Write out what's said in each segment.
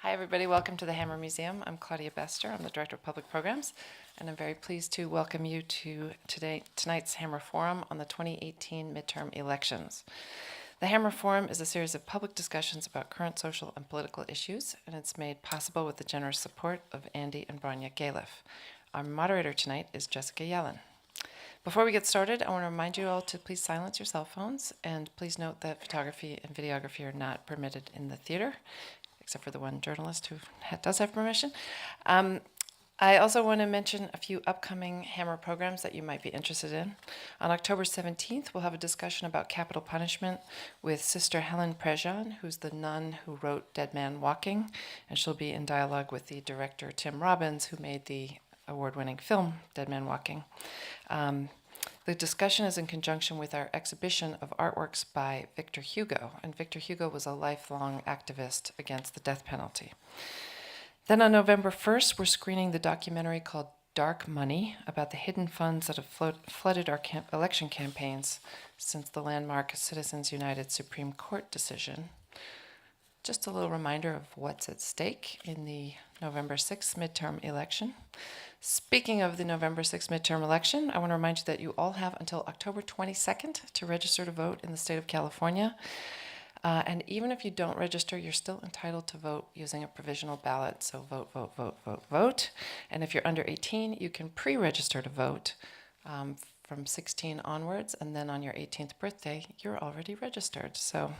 Hi, everybody. Welcome to the Hammer Museum. I'm Claudia Bester. I'm the Director of Public Programs, and I'm very pleased to welcome you to tonight's Hammer Forum on the 2018 midterm elections. The Hammer Forum is a series of public discussions about current social and political issues, and it's made possible with the generous support of Andy and Branya Galiff. Our moderator tonight is Jessica Yellin. Before we get started, I want to remind you all to please silence your cell phones, and please note that photography and videography are not permitted in the theater, except for the one journalist who does have permission. I also want to mention a few upcoming Hammer programs that you might be interested in. On October 17th, we'll have a discussion about capital punishment with Sister Helen Prejean, who's the nun who wrote Dead Man Walking, and she'll be in dialogue with the director Tim Robbins, who made the award-winning film Dead Man Walking. The discussion is in conjunction with our exhibition of artworks by Victor Hugo, and Victor Hugo was a lifelong activist against the death penalty. Then on November 1st, we're screening the documentary called Dark Money about the hidden funds that have flooded our election campaigns since the landmark Citizens United Supreme Court decision. Just a little reminder of what's at stake in the November 6th midterm election. Speaking of the November 6th midterm election, I want to remind you that you all have until October 22nd to register to vote in the state of California. And even if you don't register, you're still entitled to vote using a provisional ballot. So vote, vote, vote, vote, vote. And if you're under 18, you can pre-register to vote from 16 onwards. And then on your 18th birthday, you're already registered. So.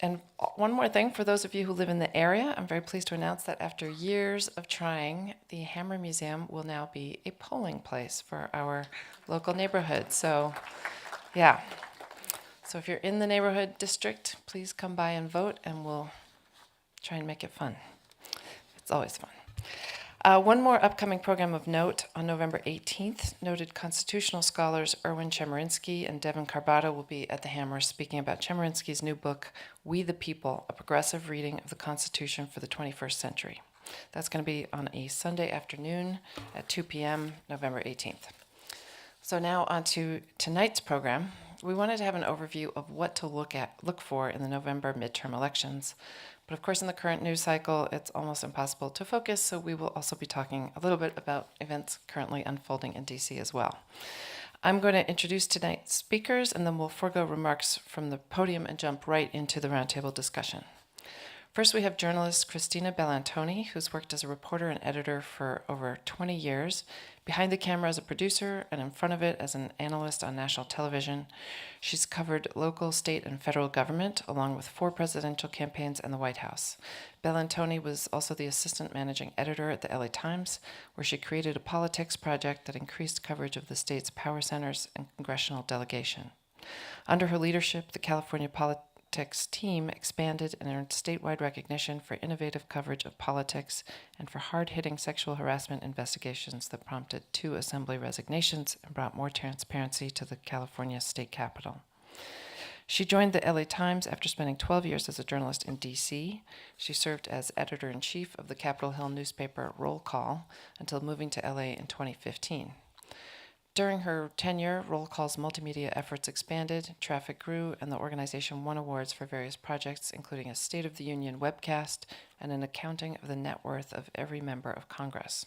And one more thing, for those of you who live in the area, I'm very pleased to announce that after years of trying, the Hammer Museum will now be a polling place for our local neighborhood. So, yeah. So if you're in the neighborhood district, please come by and vote, and we'll try and make it fun. It's always fun. One more upcoming program of note. On November 18th, noted constitutional scholars Erwin Chemerinsky and Devin Carbato will be at the Hammer speaking about Chemerinsky's new book, We the People, a progressive reading of the Constitution for the 21st century. That's going to be on a Sunday afternoon at 2 p.m., November 18th. So now on to tonight's program. We wanted to have an overview of what to look for in the November midterm elections. But of course, in the current news cycle, it's almost impossible to focus, so we will also be talking a little bit about events currently unfolding in DC as well. I'm going to introduce tonight's speakers, and then we'll forego remarks from the podium and jump right into the roundtable discussion. First, we have journalist Christina Bellantoni, who's worked as a reporter and editor for over 20 years, behind the camera as a producer, and in front of it as an analyst on national television. She's covered local, state, and federal government, along with 4 presidential campaigns and the White House. Bellantoni was also the assistant managing editor at the LA Times, where she created a politics project that increased coverage of the state's power centers and congressional delegation. Under her leadership, the California politics team expanded and earned statewide recognition for innovative coverage of politics and for hard-hitting sexual harassment investigations that prompted 2 assembly resignations and brought more transparency to the California state capitol. She joined the LA Times after spending 12 years as a journalist in D.C. She served as editor-in-chief of the Capitol Hill newspaper Roll Call until moving to LA in 2015. During her tenure, Roll Call's multimedia efforts expanded, traffic grew, and the organization won awards for various projects, including a State of the Union webcast and an accounting of the net worth of every member of Congress.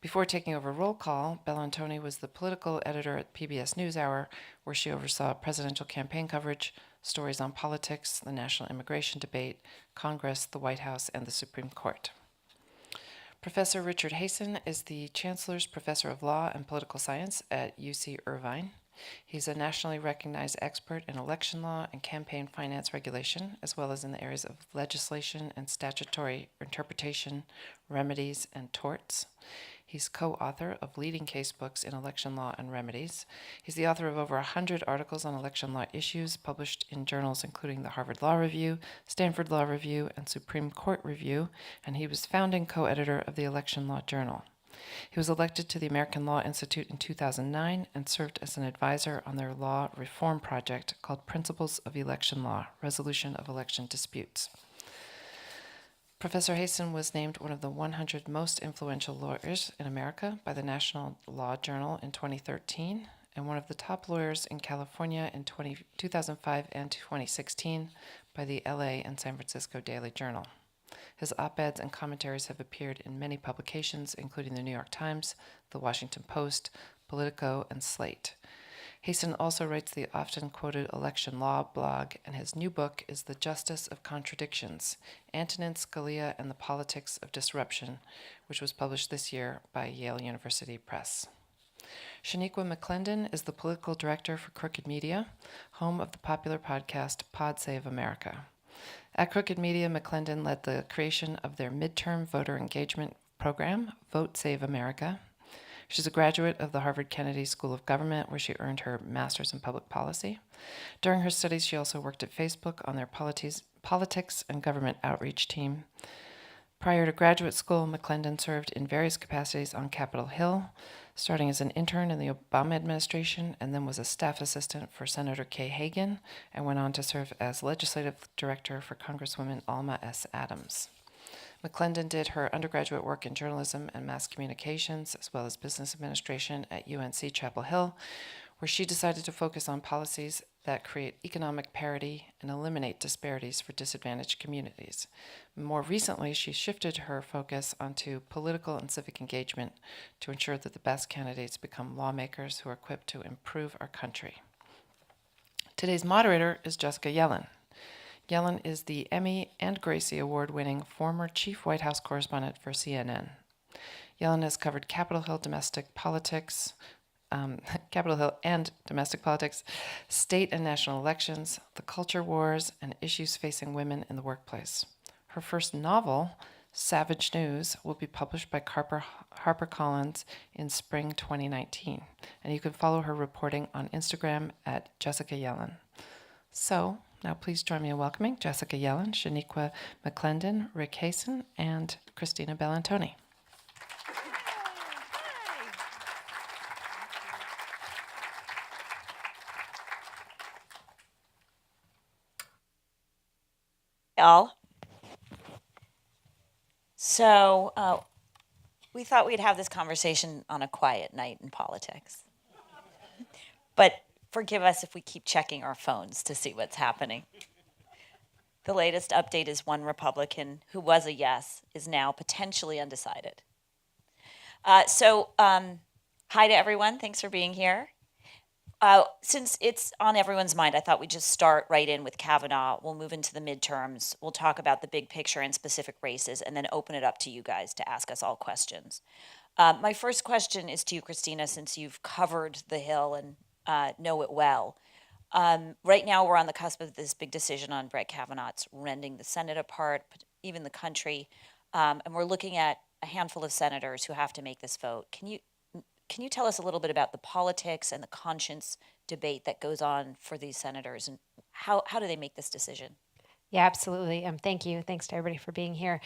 Before taking over Roll Call, Bellantoni was the political editor at PBS NewsHour, where she oversaw presidential campaign coverage, stories on politics, the national immigration debate, Congress, the White House, and the Supreme Court. Professor Richard Hasen is the Chancellor's Professor of Law and Political Science at UC Irvine. He's a nationally recognized expert in election law and campaign finance regulation, as well as in the areas of legislation and statutory interpretation, remedies, and torts. He's co-author of leading case books in election law and remedies. He's the author of over 100 articles on election law issues published in journals including the Harvard Law Review, Stanford Law Review, and Supreme Court Review, and he was founding co-editor of the Election Law Journal. He was elected to the American Law Institute in 2009 and served as an advisor on their law reform project called Principles of Election Law, Resolution of Election Disputes. Professor Hasen was named one of the 100 most influential lawyers in America by the National Law Journal in 2013, and one of the top lawyers in California in 2005 and 2016 by the LA and San Francisco Daily Journal. His op-eds and commentaries have appeared in many publications, including the New York Times, the Washington Post, Politico, and Slate. Haston also writes the often-quoted election law blog, and his new book is The Justice of Contradictions, Antonin Scalia and the Politics of Disruption, which was published this year by Yale University Press. Shaniqua McClendon is the political director for Crooked Media, home of the popular podcast Pod Save America. At Crooked Media, McClendon led the creation of their midterm voter engagement program, Vote Save America. She's a graduate of the Harvard Kennedy School of Government, where she earned her master's in public policy. During her studies, she also worked at Facebook on their politics and government outreach team. Prior to graduate school, McClendon served in various capacities on Capitol Hill, starting as an intern in the Obama administration, and then was a staff assistant for Senator Kay Hagan, and went on to serve as legislative director for Congresswoman Alma S. Adams. McClendon did her undergraduate work in journalism and mass communications, as well as business administration at UNC Chapel Hill, where she decided to focus on policies that create economic parity and eliminate disparities for disadvantaged communities. More recently, she shifted her focus onto political and civic engagement to ensure that the best candidates become lawmakers who are equipped to improve our country. Today's moderator is Jessica Yellin. Yellin is the Emmy and Gracie Award-winning former chief White House correspondent for CNN. Yellin has covered Capitol Hill and domestic politics, state and national elections, the culture wars, and issues facing women in the workplace. Her first novel, Savage News, will be published by HarperCollins in spring 2019, and you can follow her reporting on Instagram at Jessica Yellin. So, now please join me in welcoming Jessica Yellin, Shaniqua McClendon, Rick Haston, and Christina Bellantoni. Y'all. So we thought we'd have this conversation on a quiet night in politics. But forgive us if we keep checking our phones to see what's happening. The latest update is one Republican who was a yes is now potentially undecided. Hi to everyone. Thanks for being here. Since it's on everyone's mind, I thought we'd just start right in with Kavanaugh. We'll move into the midterms. We'll talk about the big picture and specific races, and then open it up to you guys to ask us all questions. My first question is to you, Christina, since you've covered the Hill and know it well. Right now, we're on the cusp of this big decision on Brett Kavanaugh. It's rending the Senate apart, even the country, and we're looking at a handful of senators who have to make this vote. Can you tell us a little bit about the politics and the conscience debate that goes on for these senators, and how do they make this decision? Yeah, absolutely. Thank you. Thanks to everybody for being here.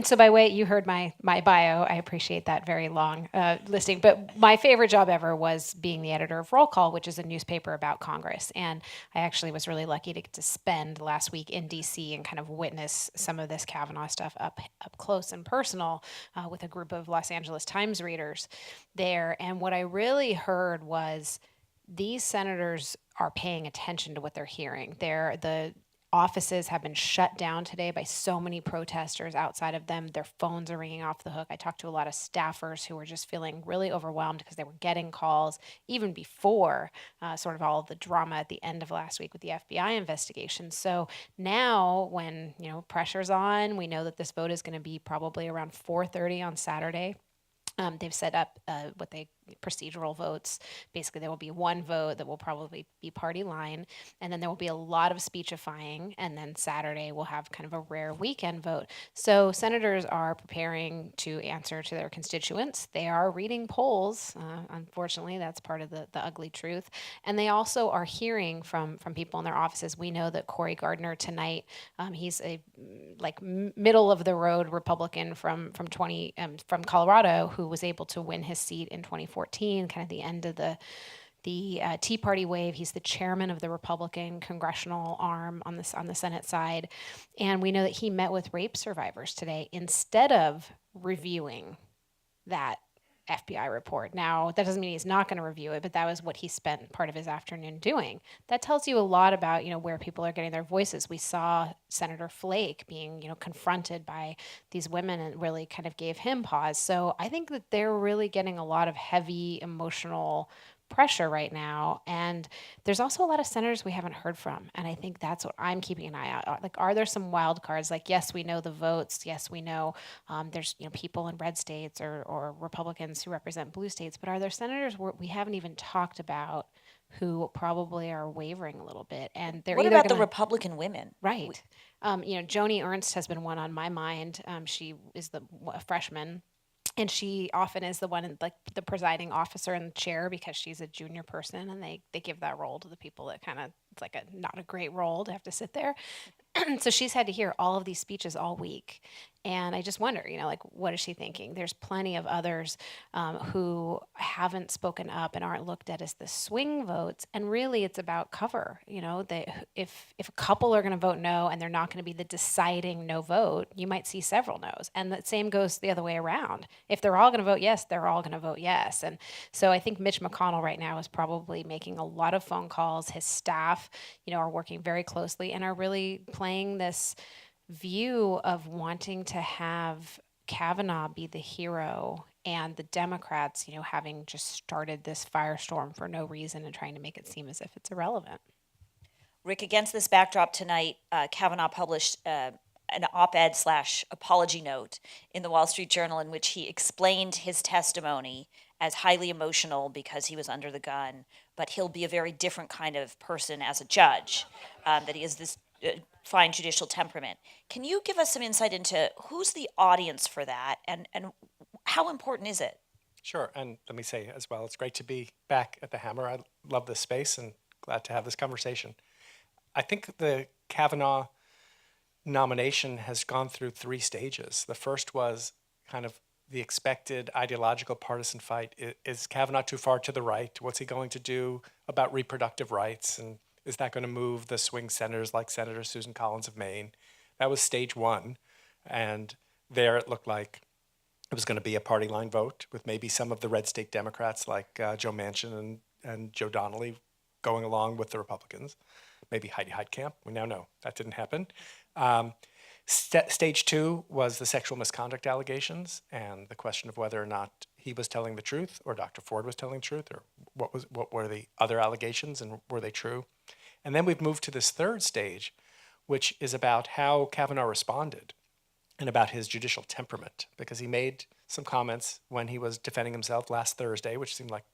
So by way, you heard my bio. I appreciate that very long listing. But my favorite job ever was being the editor of Roll Call, which is a newspaper about Congress. And I actually was really lucky to get to spend last week in D.C. and kind of witness some of this Kavanaugh stuff up close and personal with a group of Los Angeles Times readers there. And what I really heard was these senators are paying attention to what they're hearing. The offices have been shut down today by so many protesters outside of them. Their phones are ringing off the hook. I talked to a lot of staffers who were just feeling really overwhelmed because they were getting calls even before sort of all of the drama at the end of last week with the FBI investigation. So now when, pressure's on, we know that this vote is going to be probably around 4:30 on Saturday. They've set up procedural votes. Basically, there will be one vote that will probably be party line, and then there will be a lot of speechifying, and then Saturday we'll have kind of a rare weekend vote. So senators are preparing to answer to their constituents. They are reading polls. Unfortunately, that's part of the ugly truth. And they also are hearing from people in their offices. We know that Cory Gardner tonight, he's a middle of the road Republican from Colorado who was able to win his seat in 2014, kind of the end of the Tea Party wave. He's the chairman of the Republican congressional arm on the Senate side. And we know that he met with rape survivors today instead of reviewing that FBI report. Now, that doesn't mean he's not going to review it, but that was what he spent part of his afternoon doing. That tells you a lot about, where people are getting their voices. We saw Senator Flake being, confronted by these women and really kind of gave him pause. So I think that they're really getting a lot of heavy emotional pressure right now. And there's also a lot of senators we haven't heard from. And I think that's what I'm keeping an eye out on. Like, are there some wild cards? Like, yes, we know the votes. Yes, we know there's people in red states or Republicans who represent blue states. But are there senators we haven't even talked about who probably are wavering a little bit? And they're What either about the gonna, Republican women? right. Joni Ernst has been one on my mind. She is a freshman, and she often is the one like the presiding officer in the chair because she's a junior person, and they give that role to the people that kind of, it's like a not a great role to have to sit there. So she's had to hear all of these speeches all week. And I just wonder, like, what is she thinking? There's plenty of others who haven't spoken up and aren't looked at as the swing votes. And really, it's about cover. If a couple are going to vote no and they're not going to be the deciding no vote, you might see several no's. And the same goes the other way around. If they're all going to vote yes, they're all going to vote yes. And so I think Mitch McConnell right now is probably making a lot of phone calls. His staff, are working very closely and are really playing this view of wanting to have Kavanaugh be the hero and the Democrats, having just started this firestorm for no reason and trying to make it seem as if it's irrelevant. Rick, against this backdrop tonight, Kavanaugh published an op-ed / apology note in the Wall Street Journal in which he explained his testimony as highly emotional because he was under the gun, but he'll be a very different kind of person as a judge, that he has this fine judicial temperament. Can you give us some insight into who's the audience for that and how important is it? Sure, and let me say as well, it's great to be back at the Hammer. I love this space and glad to have this conversation. I think the Kavanaugh nomination has gone through 3 stages. The first was kind of the expected ideological partisan fight. Is Kavanaugh too far to the right? What's he going to do about reproductive rights? And is that going to move the swing senators like Senator Susan Collins of Maine? That was stage 1. And there it looked like it was going to be a party line vote with maybe some of the red state Democrats like Joe Manchin and Joe Donnelly going along with the Republicans. Maybe Heidi Heitkamp. We now know that didn't happen. Stage 2 was the sexual misconduct allegations and the question of whether or not he was telling the truth or Dr. Ford was telling the truth, or what were the other allegations and were they true? And then we've moved to this third stage, which is about how Kavanaugh responded and about his judicial temperament, because he made some comments when he was defending himself last Thursday, which seems like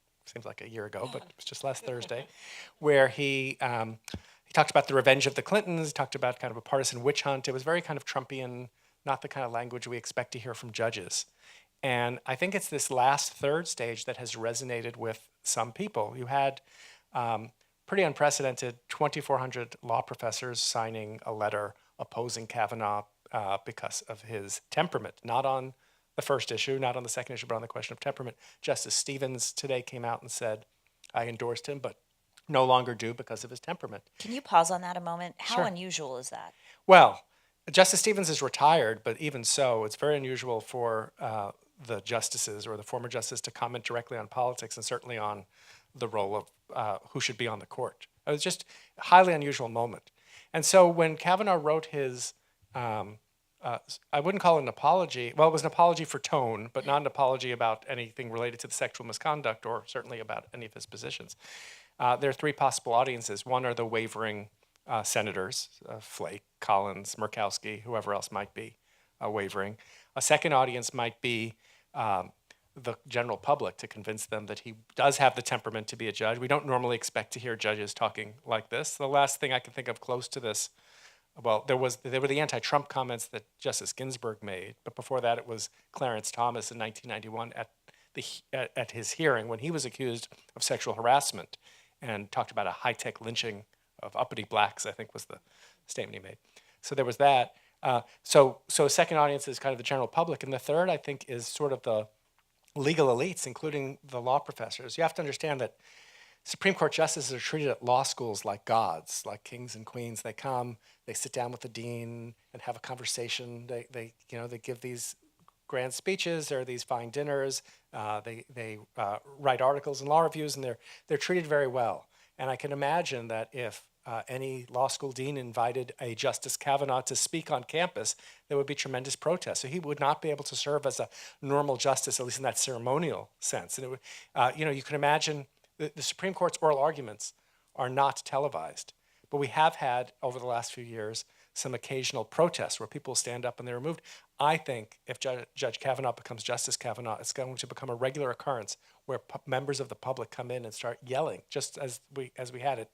a year ago, but it was just last Thursday, where he talked about the revenge of the Clintons, talked about kind of a partisan witch hunt. It was very kind of Trumpian, not the kind of language we expect to hear from judges. And I think it's this last third stage that has resonated with some people. You had pretty unprecedented 2,400 law professors signing a letter opposing Kavanaugh because of his temperament, not on the first issue, not on the second issue, but on the question of temperament. Justice Stevens today came out and said, I endorsed him, but no longer do because of his temperament. Can you pause on that a moment? How Sure. unusual is that? Well, Justice Stevens is retired, but even so, it's very unusual for the justices or the former justice to comment directly on politics and certainly on the role of who should be on the court. It was just a highly unusual moment. And so when Kavanaugh wrote his, I wouldn't call it an apology. Well, it was an apology for tone, but not an apology about anything related to the sexual misconduct or certainly about any of his positions. There are 3 possible audiences. One are the wavering senators, Flake, Collins, Murkowski, whoever else might be wavering. A second audience might be the general public, to convince them that he does have the temperament to be a judge. We don't normally expect to hear judges talking like this. The last thing I can think of close to this, well, there were the anti-Trump comments that Justice Ginsburg made, but before that it was Clarence Thomas in 1991 at his hearing when he was accused of sexual harassment and talked about a high-tech lynching of uppity blacks, I think was the statement he made. So there was that. So a second audience is kind of the general public. And the third, I think, is sort of the legal elites, including the law professors. You have to understand that Supreme Court justices are treated at law schools like gods, like kings and queens. They come, they sit down with the dean and have a conversation. They give these grand speeches, there are these fine dinners, they write articles and law reviews, and they're treated very well. And I can imagine that if any law school dean invited a Justice Kavanaugh to speak on campus, there would be tremendous protest. So he would not be able to serve as a normal justice, at least in that ceremonial sense. And it would, you can imagine the Supreme Court's oral arguments are not televised. But we have had, over the last few years, some occasional protests where people stand up and they're removed. I think if Judge Kavanaugh becomes Justice Kavanaugh, it's going to become a regular occurrence where members of the public come in and start yelling, just as we had it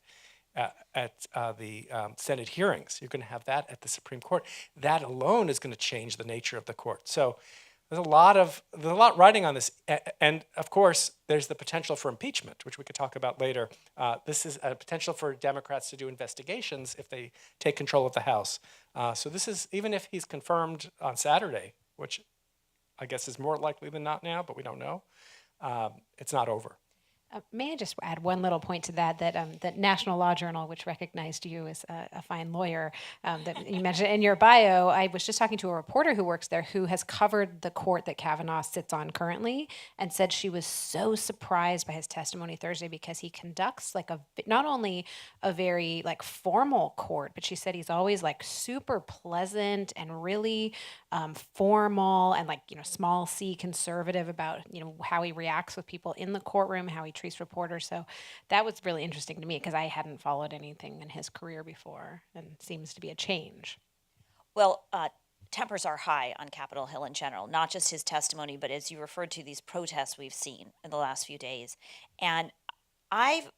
at the Senate hearings. You're going to have that at the Supreme Court. That alone is going to change the nature of the court. So there's a lot riding on this, and of course, there's the potential for impeachment, which we could talk about later. This is a potential for Democrats to do investigations if they take control of the House. So this is, even if he's confirmed on Saturday, which I guess is more likely than not now, but we don't know, it's not over. May I just add one little point to that, that National Law Journal, which recognized you as a fine lawyer, that you mentioned in your bio, I was just talking to a reporter who works there who has covered the court that Kavanaugh sits on currently, and said she was so surprised by his testimony Thursday because he conducts not only a very formal court, but she said he's always super pleasant and really formal and small c conservative about how he reacts with people in the courtroom, how he treats reporters. So that was really interesting to me because I hadn't followed anything in his career before, and seems to be a change. Well, tempers are high on Capitol Hill in general, not just his testimony, but as you referred to, these protests we've seen in the last few days. And I've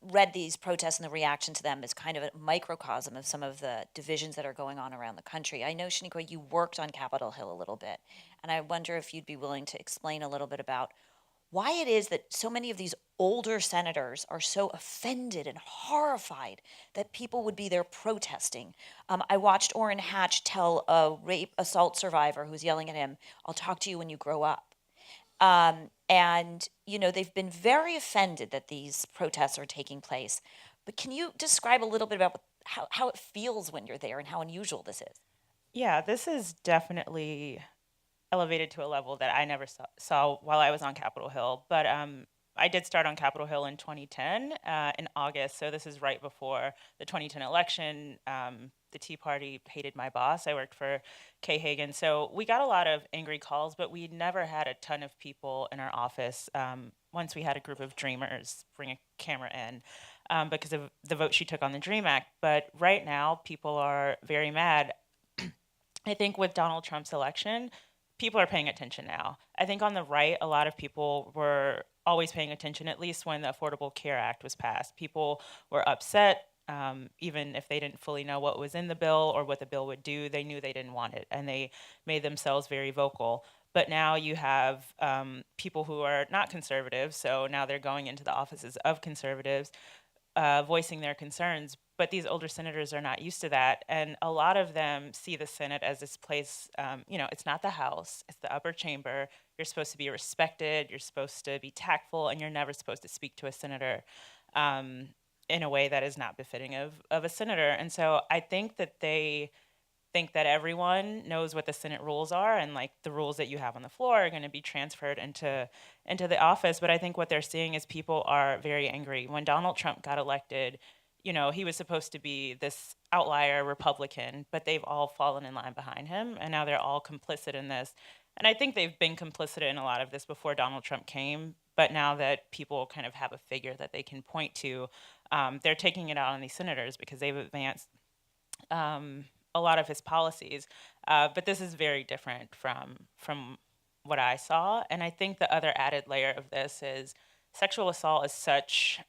read these protests and the reaction to them as kind of a microcosm of some of the divisions that are going on around the country. I know, Shaniqua, you worked on Capitol Hill a little bit, and I wonder if you'd be willing to explain a little bit about why it is that so many of these older senators are so offended and horrified that people would be there protesting. I watched Orrin Hatch tell a rape assault survivor who's yelling at him, "I'll talk to you when you grow up." And, they've been very offended that these protests are taking place. But can you describe a little bit about how it feels when you're there and how unusual this is? Yeah, this is definitely elevated to a level that I never saw while I was on Capitol Hill. But I did start on Capitol Hill in 2010, in August. So this is right before the 2010 election. The Tea Party hated my boss. I worked for Kay Hagan. So we got a lot of angry calls, but we never had a ton of people in our office. Once we had a group of dreamers bring a camera in because of the vote she took on the DREAM Act. But right now, people are very mad. I think with Donald Trump's election, people are paying attention now. I think on the right, a lot of people were always paying attention, at least when the Affordable Care Act was passed. People were upset, even if they didn't fully know what was in the bill or what the bill would do. They knew they didn't want it, and they made themselves very vocal. But now you have people who are not conservatives, so now they're going into the offices of conservatives, voicing their concerns. But these older senators are not used to that. And a lot of them see the Senate as this place, it's not the House, it's the upper chamber. You're supposed to be respected, you're supposed to be tactful, and you're never supposed to speak to a senator in a way that is not befitting of a senator. And so I think that they think that everyone knows what the Senate rules are, and the rules that you have on the floor are going to be transferred into the office. But I think what they're seeing is people are very angry. When Donald Trump got elected, he was supposed to be this outlier Republican, but they've all fallen in line behind him, and now they're all complicit in this. And I think they've been complicit in a lot of this before Donald Trump came, but now that people kind of have a figure that they can point to, they're taking it out on these senators because they've advanced a lot of his policies. But this is very different from what I saw. And I think the other added layer of this is sexual assault is such,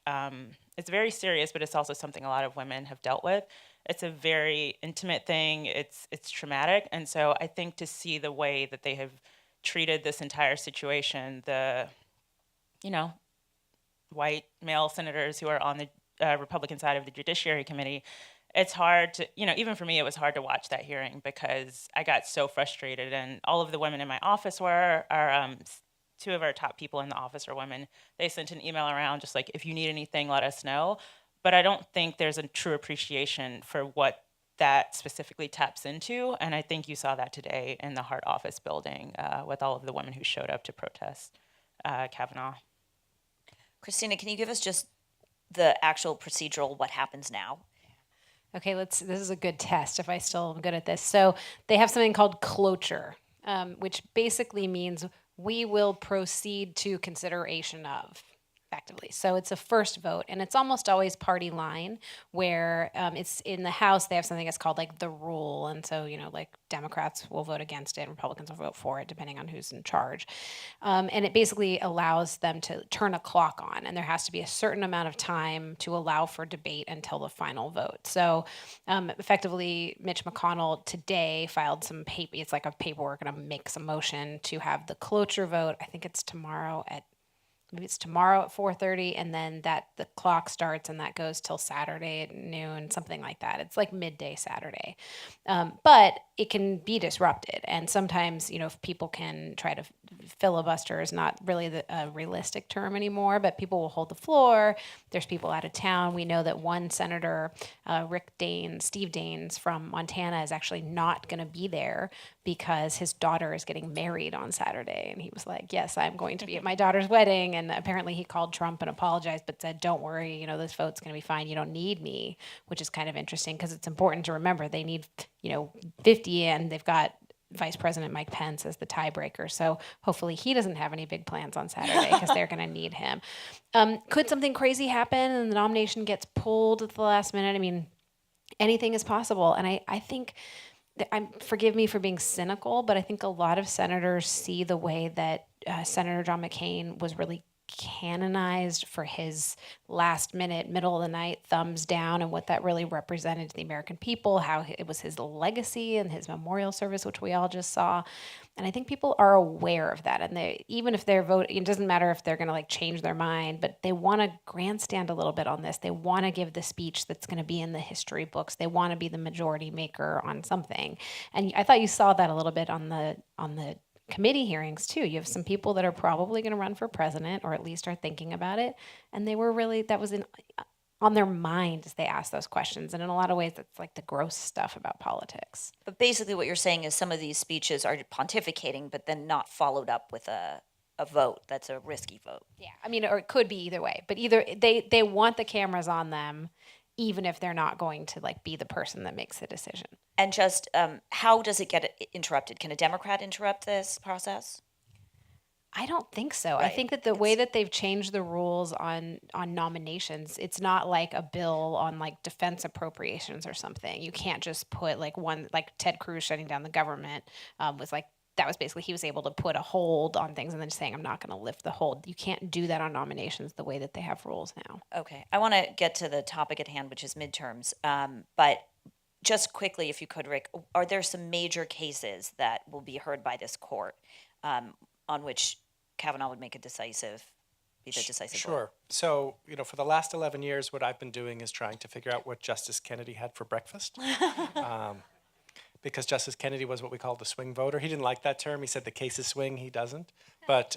it's very serious, but it's also something a lot of women have dealt with. It's a very intimate thing. It's traumatic. And so I think to see the way that they have treated this entire situation, the, white male senators who are on the Republican side of the Judiciary Committee, it's hard to, even for me, it was hard to watch that hearing because I got so frustrated. And all of the women in my office were, two of our top people in the office are women. They sent an email around just if you need anything, let us know. But I don't think there's a true appreciation for what that specifically taps into. And I think you saw that today in the Hart office building with all of the women who showed up to protest Kavanaugh. Christina, can you give us just the actual procedural what happens now? Okay, this is a good test if I still am good at this. So they have something called cloture, which basically means we will proceed to consideration of, effectively. So it's a first vote, and it's almost always party line, where it's in the House, they have something that's called like the rule. And so, like Democrats will vote against it, Republicans will vote for it, depending on who's in charge. And it basically allows them to turn a clock on, and there has to be a certain amount of time to allow for debate until the final vote. So effectively, Mitch McConnell today filed some paper, it's like a paperwork, and makes a motion to have the cloture vote. I think it's tomorrow at 4:30, and then the clock starts, and that goes till Saturday at noon, something like that. It's like midday Saturday, but it can be disrupted, and sometimes if people can try to filibuster is not really a realistic term anymore, but people will hold the floor. There's people out of town. We know that one senator, Steve Daines from Montana, is actually not going to be there because his daughter is getting married on Saturday, and he was like, "Yes, I'm going to be at my daughter's wedding." And apparently he called Trump and apologized, but said, "Don't worry, this vote's going to be fine. You don't need me," which is kind of interesting because it's important to remember they need 50, and they've got Vice President Mike Pence as the tiebreaker. So hopefully he doesn't have any big plans on Saturday because they're going to need him. Could something crazy happen and the nomination gets pulled at the last minute? I mean, anything is possible. And I think, forgive me for being cynical, but I think a lot of senators see the way that Senator John McCain was really canonized for his last minute, middle of the night thumbs down, and what that really represented to the American people, how it was his legacy and his memorial service, which we all just saw. And I think people are aware of that. And even if they're voting, it doesn't matter if they're going to change their mind, but they want to grandstand a little bit on this. They want to give the speech that's going to be in the history books. They want to be the majority maker on something. And I thought you saw that a little bit on the committee hearings too. You have some people that are probably going to run for president, or at least are thinking about it, and they were really, that was on their mind as they asked those questions. And in a lot of ways, it's like the gross stuff about politics. But basically what you're saying is some of these speeches are pontificating, but then not followed up with a vote that's a risky vote. Yeah, I mean, or it could be either way, but either they want the cameras on them, even if they're not going to be the person that makes the decision. And just how does it get interrupted? Can a Democrat interrupt this process? I don't think so. Right. I think that the way that they've changed the rules on nominations, it's not like a bill on defense appropriations or something. You can't just put one, Ted Cruz shutting down the government that was basically, he was able to put a hold on things and then just saying, I'm not going to lift the hold. You can't do that on nominations the way that they have rules now. Okay. I want to get to the topic at hand, which is midterms. But just quickly, if you could, Rick, are there some major cases that will be heard by this court on which Kavanaugh would make be the decisive vote? Sure. So, for the last 11 years, what I've been doing is trying to figure out what Justice Kennedy had for breakfast. Because Justice Kennedy was what we call the swing voter. He didn't like that term. He said the cases swing. He doesn't. But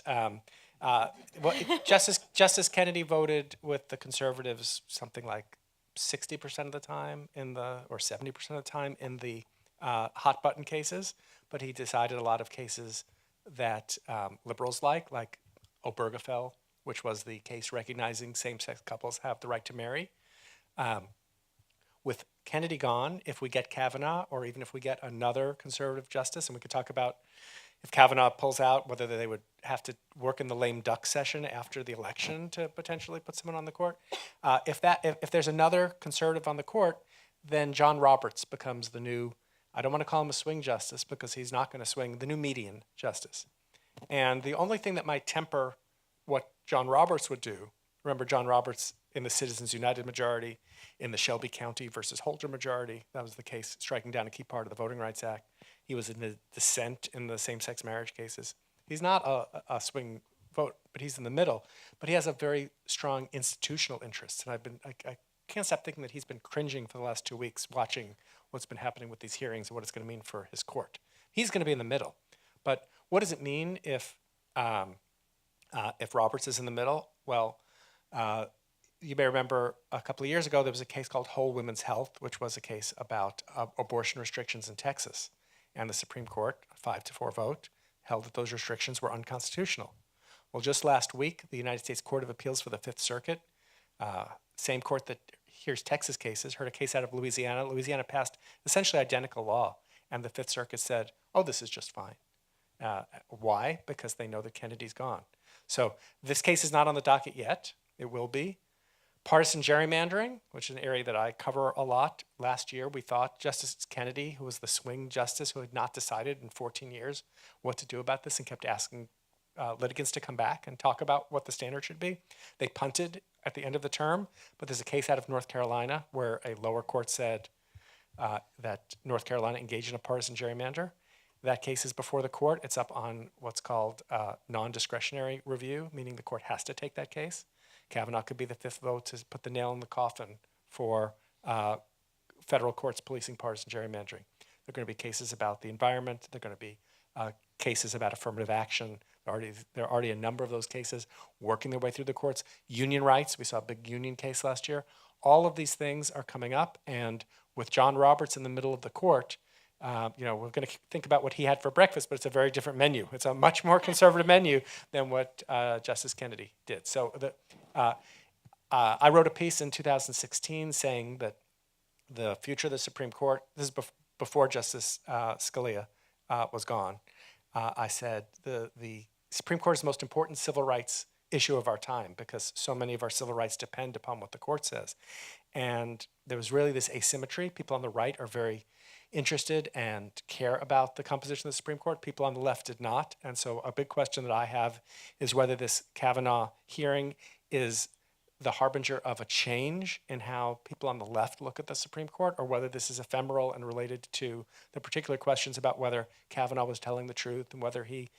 Justice Kennedy voted with the conservatives something like 60% of the time or 70% of the time in the hot button cases. But he decided a lot of cases that liberals like Obergefell, which was the case recognizing same-sex couples have the right to marry. With Kennedy gone, if we get Kavanaugh, or even if we get another conservative justice, and we could talk about if Kavanaugh pulls out, whether they would have to work in the lame duck session after the election to potentially put someone on the court. If there's another conservative on the court, then John Roberts becomes the new, I don't want to call him a swing justice because he's not going to swing, the new median justice. And the only thing that might temper what John Roberts would do, remember John Roberts in the Citizens United majority, in the Shelby County versus Holder majority, that was the case striking down a key part of the Voting Rights Act. He was in the dissent in the same-sex marriage cases. He's not a swing vote, but he's in the middle. But he has a very strong institutional interest, and I can't stop thinking that he's been cringing for the last 2 weeks watching what's been happening with these hearings and what it's going to mean for his court. He's going to be in the middle. But what does it mean if Roberts is in the middle? Well, you may remember a couple of years ago, there was a case called Whole Women's Health, which was a case about abortion restrictions in Texas. And the Supreme Court, a 5-4 vote, held that those restrictions were unconstitutional. Well, just last week, the United States Court of Appeals for the Fifth Circuit, same court that hears Texas cases, heard a case out of Louisiana. Louisiana passed essentially identical law, and the Fifth Circuit said, oh, this is just fine. Why? Because they know that Kennedy's gone. So this case is not on the docket yet. It will be. Partisan gerrymandering, which is an area that I cover a lot. Last year, we thought Justice Kennedy, who was the swing justice who had not decided in 14 years what to do about this and kept asking litigants to come back and talk about what the standard should be. They punted at the end of the term, but there's a case out of North Carolina where a lower court said that North Carolina engaged in a partisan gerrymander. That case is before the court. It's up on what's called non-discretionary review, meaning the court has to take that case. Kavanaugh could be the fifth vote to put the nail in the coffin for federal courts policing partisan gerrymandering. There are going to be cases about the environment. There are going to be cases about affirmative action. There are already a number of those cases working their way through the courts. Union rights, we saw a big union case last year. All of these things are coming up, and with John Roberts in the middle of the court, we're going to think about what he had for breakfast, but it's a very different menu. It's a much more conservative menu than what Justice Kennedy did. So I wrote a piece in 2016 saying that the future of the Supreme Court, this is before Justice Scalia was gone, I said the Supreme Court is the most important civil rights issue of our time because so many of our civil rights depend upon what the court says. And there was really this asymmetry. People on the right are very interested and care about the composition of the Supreme Court. People on the left did not. And so a big question that I have is whether this Kavanaugh hearing is the harbinger of a change in how people on the left look at the Supreme Court, or whether this is ephemeral and related to the particular questions about whether Kavanaugh was telling the truth and whether he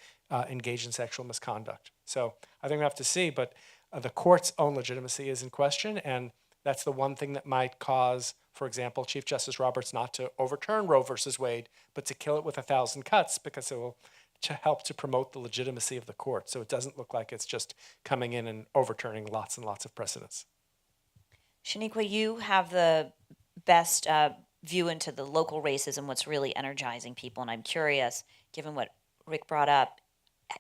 engaged in sexual misconduct. So I think we have to see, but the court's own legitimacy is in question, and that's the one thing that might cause, for example, Chief Justice Roberts not to overturn Roe versus Wade, but to kill it with 1,000 cuts because it will help to promote the legitimacy of the court. So it doesn't look like it's just coming in and overturning lots and lots of precedents. Shaniqua, you have the best view into the local races and what's really energizing people. And I'm curious, given what Rick brought up,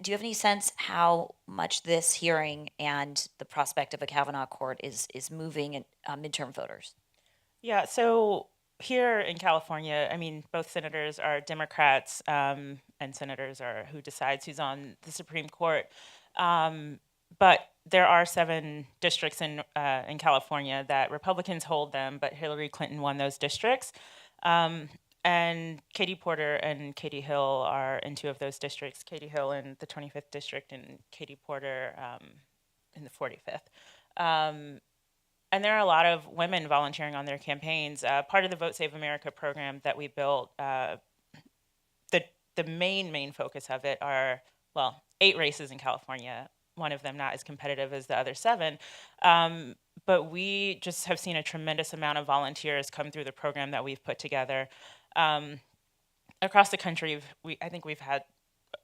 do you have any sense how much this hearing and the prospect of a Kavanaugh court is moving midterm voters? Yeah, so here in California, I mean, both senators are Democrats, and senators are who decides who's on the Supreme Court. But there are 7 districts in California that Republicans hold them, but Hillary Clinton won those districts. And Katie Porter and Katie Hill are in 2 of those districts, Katie Hill in the 25th district and Katie Porter in the 45th. And there are a lot of women volunteering on their campaigns. Part of the Vote Save America program that we built, the main focus of it are, 8 races in California, one of them not as competitive as the other 7. But we just have seen a tremendous amount of volunteers come through the program that we've put together. Across the country, I think we've had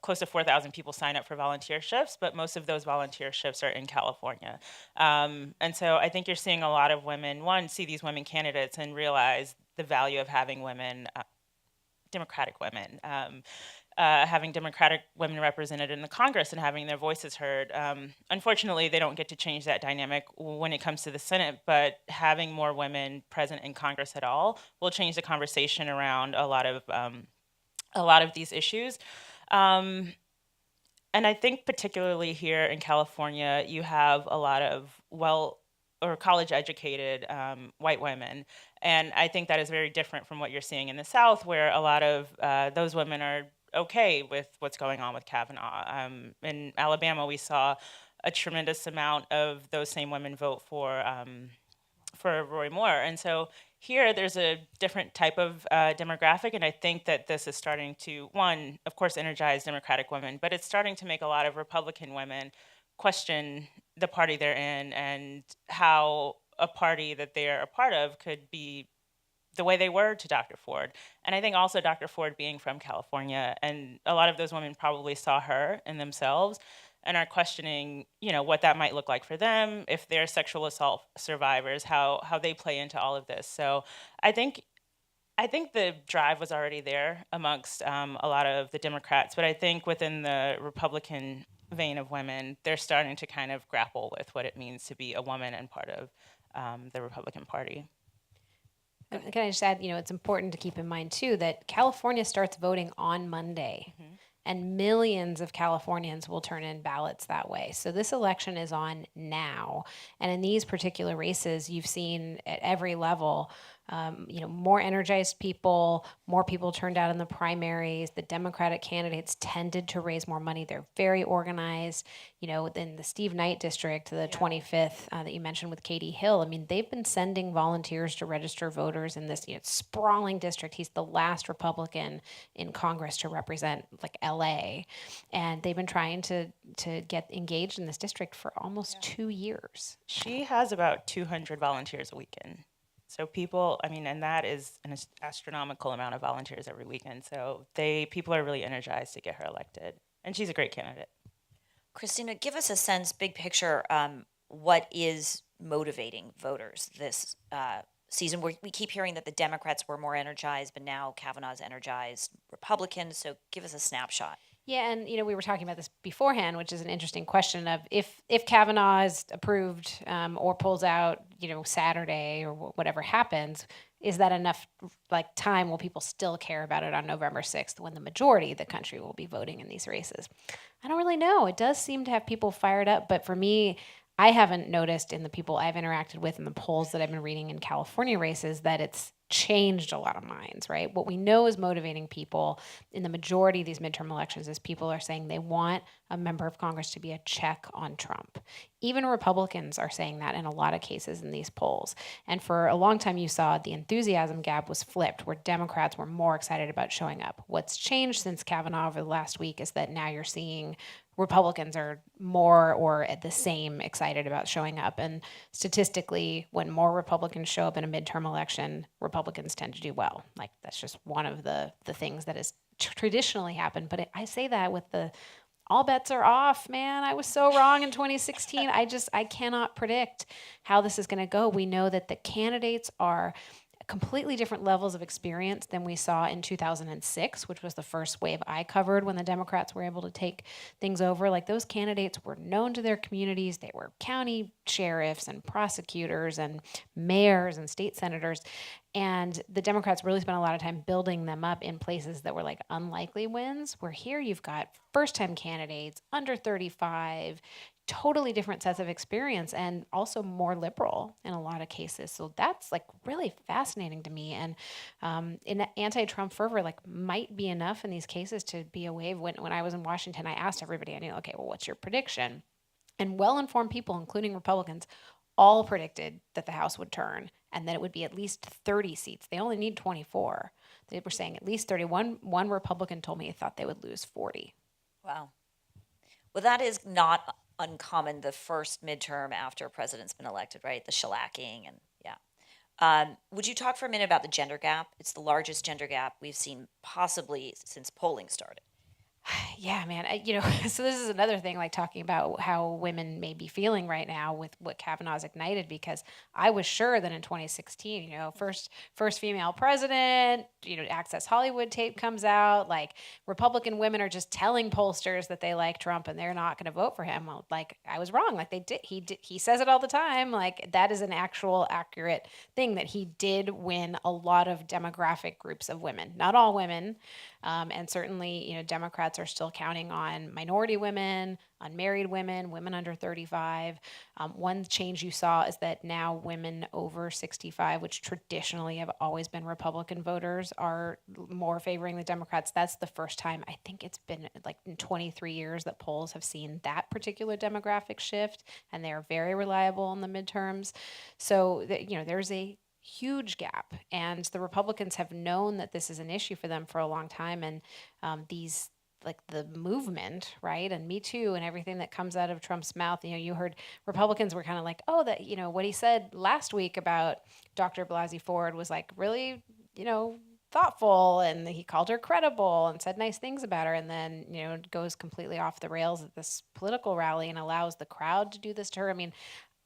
close to 4,000 people sign up for volunteer shifts, but most of those volunteer shifts are in California. And so I think you're seeing a lot of women, see these women candidates and realize the value of having women, Democratic women, having Democratic women represented in the Congress and having their voices heard. Unfortunately, they don't get to change that dynamic when it comes to the Senate, but having more women present in Congress at all will change the conversation around a lot of these issues. And I think particularly here in California, you have a lot of college-educated white women. And I think that is very different from what you're seeing in the South, where a lot of those women are okay with what's going on with Kavanaugh. In Alabama, we saw a tremendous amount of those same women vote for Roy Moore. And so here, there's a different type of demographic, and I think that this is starting to, one, of course, energize Democratic women, but it's starting to make a lot of Republican women question the party they're in and how a party that they're a part of could be the way they were to Dr. Ford. And I think also Dr. Ford being from California, and a lot of those women probably saw her in themselves. and are questioning, what that might look like for them, if they're sexual assault survivors, how they play into all of this. So I think the drive was already there amongst a lot of the Democrats, but I think within the Republican vein of women, they're starting to kind of grapple with what it means to be a woman and part of the Republican Party. Can I just add, it's important to keep in mind too that California starts voting on Monday, and millions of Californians will turn in ballots that way. So this election is on now, and in these particular races, you've seen at every level, more energized people, more people turned out in the primaries. The Democratic candidates tended to raise more money. They're very organized. In the Steve Knight district, the 25th that you mentioned with Katie Hill, I mean, they've been sending volunteers to register voters in this sprawling district. He's the last Republican in Congress to represent like LA. And they've been trying to get engaged in this district for almost 2 years. She has about 200 volunteers a weekend. So people, and that is an astronomical amount of volunteers every weekend. So people are really energized to get her elected. And she's a great candidate. Christina, give us a sense, big picture, what is motivating voters this season? We keep hearing that the Democrats were more energized, but now Kavanaugh's energized Republicans. So give us a snapshot. Yeah, and we were talking about this beforehand, which is an interesting question of if Kavanaugh is approved or pulls out, Saturday or whatever happens, is that enough time? Will people still care about it on November 6th when the majority of the country will be voting in these races? I don't really know. It does seem to have people fired up, but for me, I haven't noticed in the people I've interacted with in the polls that I've been reading in California races that it's changed a lot of minds, right? What we know is motivating people in the majority of these midterm elections is people are saying they want a member of Congress to be a check on Trump. Even Republicans are saying that in a lot of cases in these polls. And for a long time, you saw the enthusiasm gap was flipped, where Democrats were more excited about showing up. What's changed since Kavanaugh over the last week is that now you're seeing Republicans are more or at the same excited about showing up. And statistically, when more Republicans show up in a midterm election, Republicans tend to do well. That's just one of the things that has traditionally happened. But I say that with all bets are off, man. I was so wrong in 2016. I cannot predict how this is going to go. We know that the candidates are completely different levels of experience than we saw in 2006, which was the first wave I covered when the Democrats were able to take things over. Those candidates were known to their communities. They were county sheriffs and prosecutors and mayors and state senators. And the Democrats really spent a lot of time building them up in places that were unlikely wins, where here you've got first-time candidates, under 35, totally different sets of experience, and also more liberal in a lot of cases. So that's really fascinating to me. And in anti-Trump fervor, might be enough in these cases to be a wave. When I was in Washington, I asked everybody I knew, okay, well, what's your prediction? And well-informed people, including Republicans, all predicted that the House would turn and that it would be at least 30 seats. They only need 24. They were saying at least 31. One Republican told me he thought they would lose 40. Wow. Well, that is not uncommon, the first midterm after a president's been elected, right? The shellacking and would you talk for a minute about the gender gap? It's the largest gender gap we've seen possibly since polling started. Yeah, man. So this is another thing, talking about how women may be feeling right now with what Kavanaugh's ignited, because I was sure that in 2016, first female president, Access Hollywood tape comes out, Republican women are just telling pollsters that they like Trump and they're not going to vote for him. Well, I was wrong. He says it all the time. That is an actual accurate thing, that he did win a lot of demographic groups of women, not all women. And certainly, Democrats are still counting on minority women, unmarried women, women under 35. One change you saw is that now women over 65, which traditionally have always been Republican voters, are more favoring the Democrats. That's the first time, I think it's been in 23 years, that polls have seen that particular demographic shift, and they're very reliable in the midterms. So, there's a huge gap, and the Republicans have known that this is an issue for them for a long time. And these the movement, right, and Me Too and everything that comes out of Trump's mouth, you heard Republicans were kind of oh, that what he said last week about Dr. Blasey Ford was really thoughtful, and he called her credible and said nice things about her, and then goes completely off the rails at this political rally and allows the crowd to do this to her. I mean,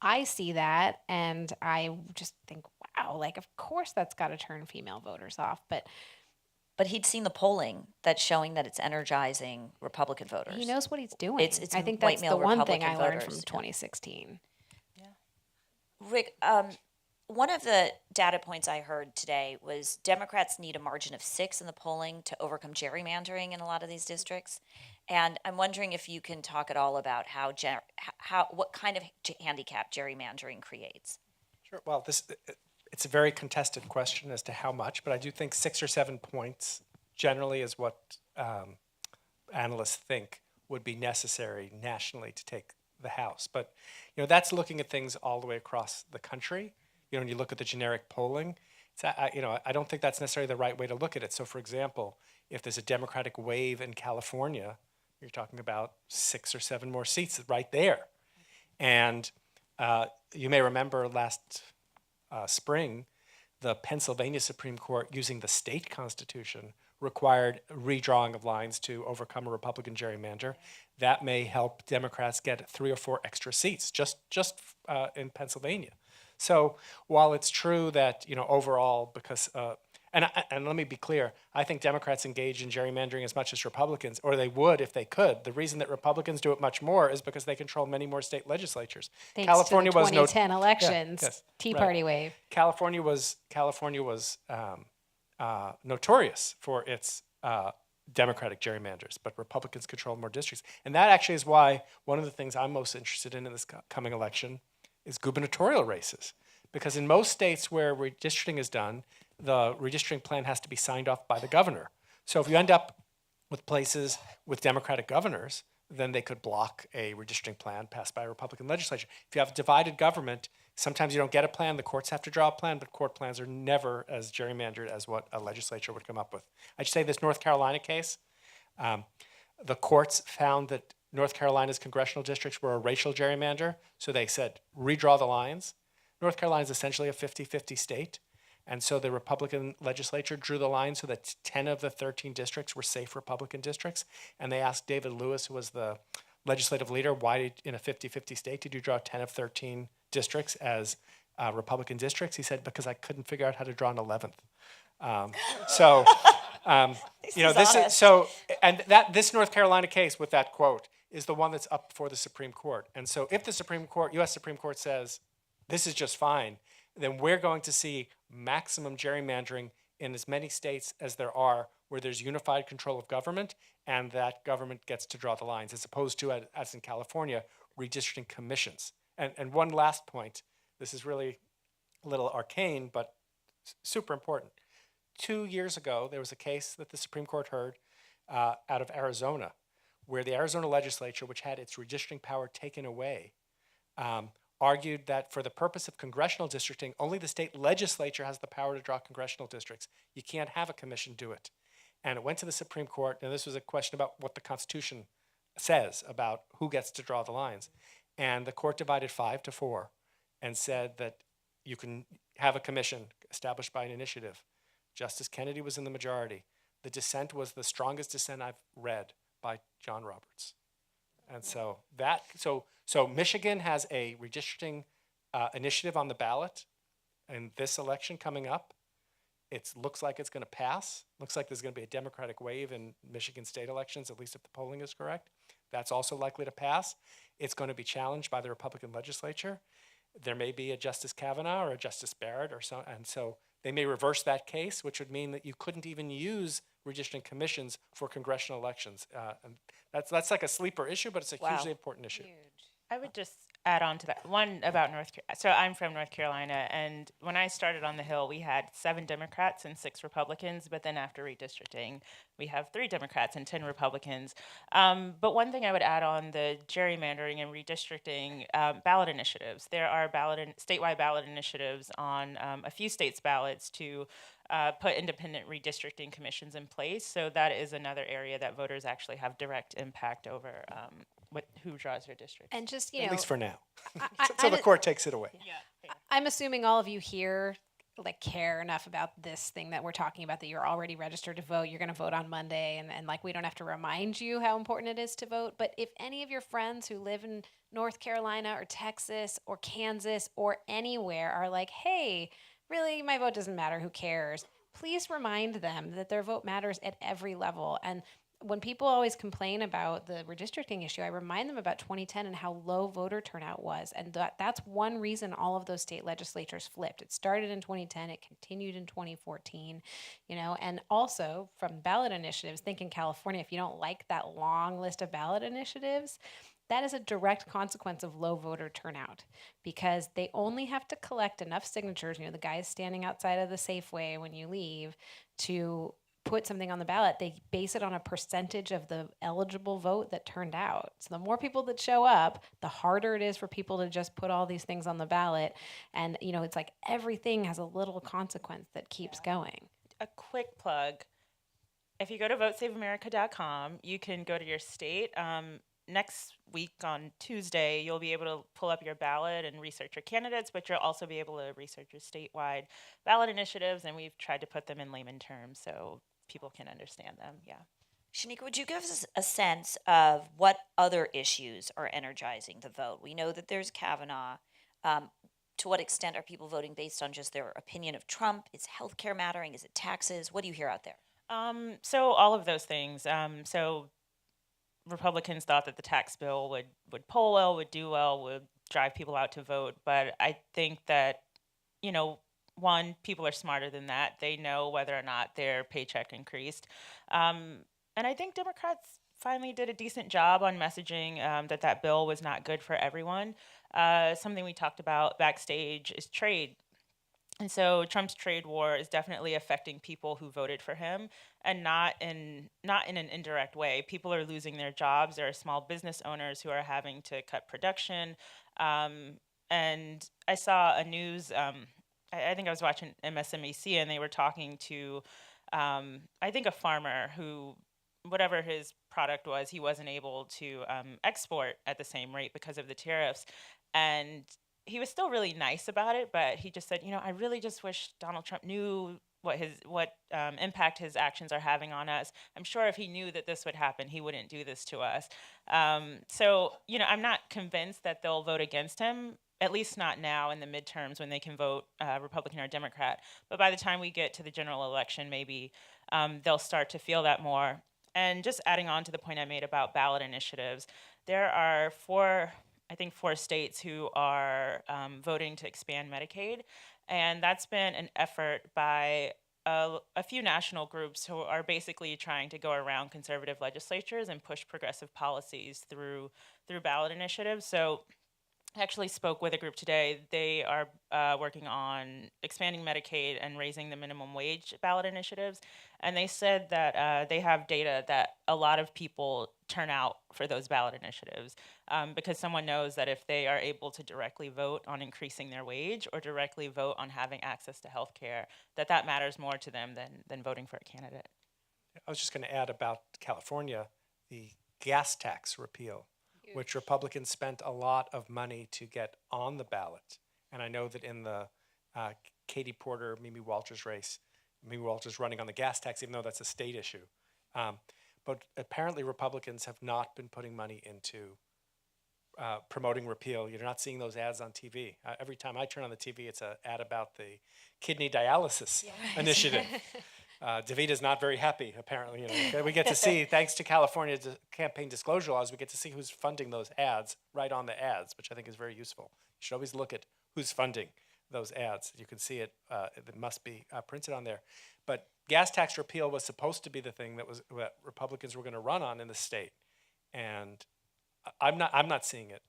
I see that and I just think, wow, like of course that's got to turn female voters off, But he'd seen the polling that's showing that it's energizing Republican voters. he knows what he's doing. It's I think white that's the male one thing Republican I learned voters, from 2016. Rick, one of the data points I heard today was Democrats need a margin of 6 in the polling to overcome gerrymandering in a lot of these districts. And I'm wondering if you can talk at all about what kind of handicap gerrymandering creates. Sure. Well, it's a very contested question as to how much, but I do think 6 or 7 points generally is what analysts think would be necessary nationally to take the House. But that's looking at things all the way across the country. When you look at the generic polling, I don't think that's necessarily the right way to look at it. So, for example, if there's a Democratic wave in California, you're talking about 6 or 7 more seats right there. And you may remember last spring, the Pennsylvania Supreme Court, using the state constitution, required redrawing of lines to overcome a Republican gerrymander. That may help Democrats get 3 or 4 extra seats just in Pennsylvania. So while it's true that overall, because and let me be clear, I think Democrats engage in gerrymandering as much as Republicans, or they would if they could. The reason that Republicans do it much more is because they contror many more state legislatures. Thanks California to the was 2010 elections, yes, Tea right. Party wave. California was notorious for its Democratic gerrymanders, but Republicans control more districts. And that actually is why one of the things I'm most interested in this coming election is gubernatorial races. Because in most states where redistricting is done, the redistricting plan has to be signed off by the governor. So if you end up with places with Democratic governors, then they could block a redistricting plan passed by a Republican legislature. If you have divided government, sometimes you don't get a plan, the courts have to draw a plan, but court plans are never as gerrymandered as what a legislature would come up with. I'd say this North Carolina case, the courts found that North Carolina's congressional districts were a racial gerrymander, so they said, redraw the lines. North Carolina is essentially a 50-50 state, and so the Republican legislature drew the line so that 10 of the 13 districts were safe Republican districts, and they asked David Lewis, who was the legislative leader, why in a 50-50 state did you draw 10 of 13 districts as Republican districts? He said, because I couldn't figure out how to draw an 11th. This North Carolina case with that quote is the one that's up before the Supreme Court. And so if the U.S. Supreme Court says this is just fine, then we're going to see maximum gerrymandering in as many states as there are where there's unified control of government and that government gets to draw the lines, as opposed to, as in California, redistricting commissions. And one last point, this is really a little arcane, but super important. 2 years ago, there was a case that the Supreme Court heard out of Arizona, where the Arizona legislature, which had its redistricting power taken away, argued that for the purpose of congressional districting, only the state legislature has the power to draw congressional districts. You can't have a commission do it. And it went to the Supreme Court, and this was a question about what the Constitution says about who gets to draw the lines. And the court divided 5-4 and said that you can have a commission established by an initiative. Justice Kennedy was in the majority. The dissent was the strongest dissent I've read by John Roberts. And so Michigan has a redistricting initiative on the ballot in this election coming up. It looks like it's going to pass. Looks like there's going to be a Democratic wave in Michigan state elections, at least if the polling is correct. That's also likely to pass. It's going to be challenged by the Republican legislature. There may be a Justice Kavanaugh or a Justice Barrett or so, and so they may reverse that case, which would mean that you couldn't even use redistricting commissions for congressional elections. And that's like a sleeper issue, but it's a hugely important issue. I would just add on to that one about so I'm from North Carolina, and when I started on the Hill, we had 7 Democrats and 6 Republicans, but then after redistricting, we have 3 Democrats and 10 Republicans. But one thing I would add on the gerrymandering and redistricting ballot initiatives. There are statewide ballot initiatives on a few states' ballots to put independent redistricting commissions in place. So that is another area that voters actually have direct impact over who draws their district. And just, At least for now. I- So the court takes it away. I'm assuming all of you here like care enough about this thing that we're talking about that you're already registered to vote. You're going to vote on Monday, and like we don't have to remind you how important it is to vote. But if any of your friends who live in North Carolina or Texas or Kansas or anywhere are like, hey, really, my vote doesn't matter, who cares? Please remind them that their vote matters at every level. And when people always complain about the redistricting issue, I remind them about 2010 and how low voter turnout was. And that's one reason all of those state legislatures flipped. It started in 2010, it continued in 2014, and also from ballot initiatives, think in California, if you don't like that long list of ballot initiatives, that is a direct consequence of low voter turnout because they only have to collect enough signatures, the guys standing outside of the Safeway when you leave, to put something on the ballot. They base it on a percentage of the eligible vote that turned out. So the more people that show up, the harder it is for people to just put all these things on the ballot. And, it's like everything has a little consequence that keeps going. A quick plug. If you go to votesaveamerica.com, you can go to your state. Next week on Tuesday, you'll be able to pull up your ballot and research your candidates, but you'll also be able to research your statewide ballot initiatives, and we've tried to put them in layman terms so people can understand them. Yeah. Shanika, would you give us a sense of what other issues are energizing the vote? We know that there's Kavanaugh. To what extent are people voting based on just their opinion of Trump? Is healthcare mattering? Is it taxes? What do you hear out there? So all of those things. So Republicans thought that the tax bill would poll well, would do well, would drive people out to vote. But I think that, one, people are smarter than that. They know whether or not their paycheck increased. And I think Democrats finally did a decent job on messaging that bill was not good for everyone. Something we talked about backstage is trade. And so Trump's trade war is definitely affecting people who voted for him, and not in an indirect way. People are losing their jobs. There are small business owners who are having to cut production. And I saw a news. I think I was watching MSNBC, and they were talking to, I think, a farmer who, whatever his product was, he wasn't able to export at the same rate because of the tariffs. And he was still really nice about it, but he just said, I really just wish Donald Trump knew what impact his actions are having on us. I'm sure if he knew that this would happen, he wouldn't do this to us. So, I'm not convinced that they'll vote against him, at least not now in the midterms when they can vote Republican or Democrat. But by the time we get to the general election, maybe they'll start to feel that more. And just adding on to the point I made about ballot initiatives, there are four states who are voting to expand Medicaid. And that's been an effort by a few national groups who are basically trying to go around conservative legislatures and push progressive policies through ballot initiatives. So I actually spoke with a group today. They are working on expanding Medicaid and raising the minimum wage ballot initiatives. And they said that they have data that a lot of people turn out for those ballot initiatives because someone knows that if they are able to directly vote on increasing their wage or directly vote on having access to health care, that matters more to them than voting for a candidate. I was just going to add about California, the gas tax repeal, which Republicans spent a lot of money to get on the ballot. And I know that in the Katie Porter, Mimi Walters race, Mimi Walters running on the gas tax, even though that's a state issue. But apparently Republicans have not been putting money into promoting repeal. You're not seeing those ads on TV. Every time I turn on the TV, it's an ad about the kidney dialysis initiative. DeVita's not very happy, apparently. We get to see, thanks to California's campaign disclosure laws, we get to see who's funding those ads right on the ads, which I think is very useful. You should always look at who's funding those ads. You can see it. It must be printed on there. But gas tax repeal was supposed to be the thing that Republicans were going to run on in the state, and I'm not seeing it.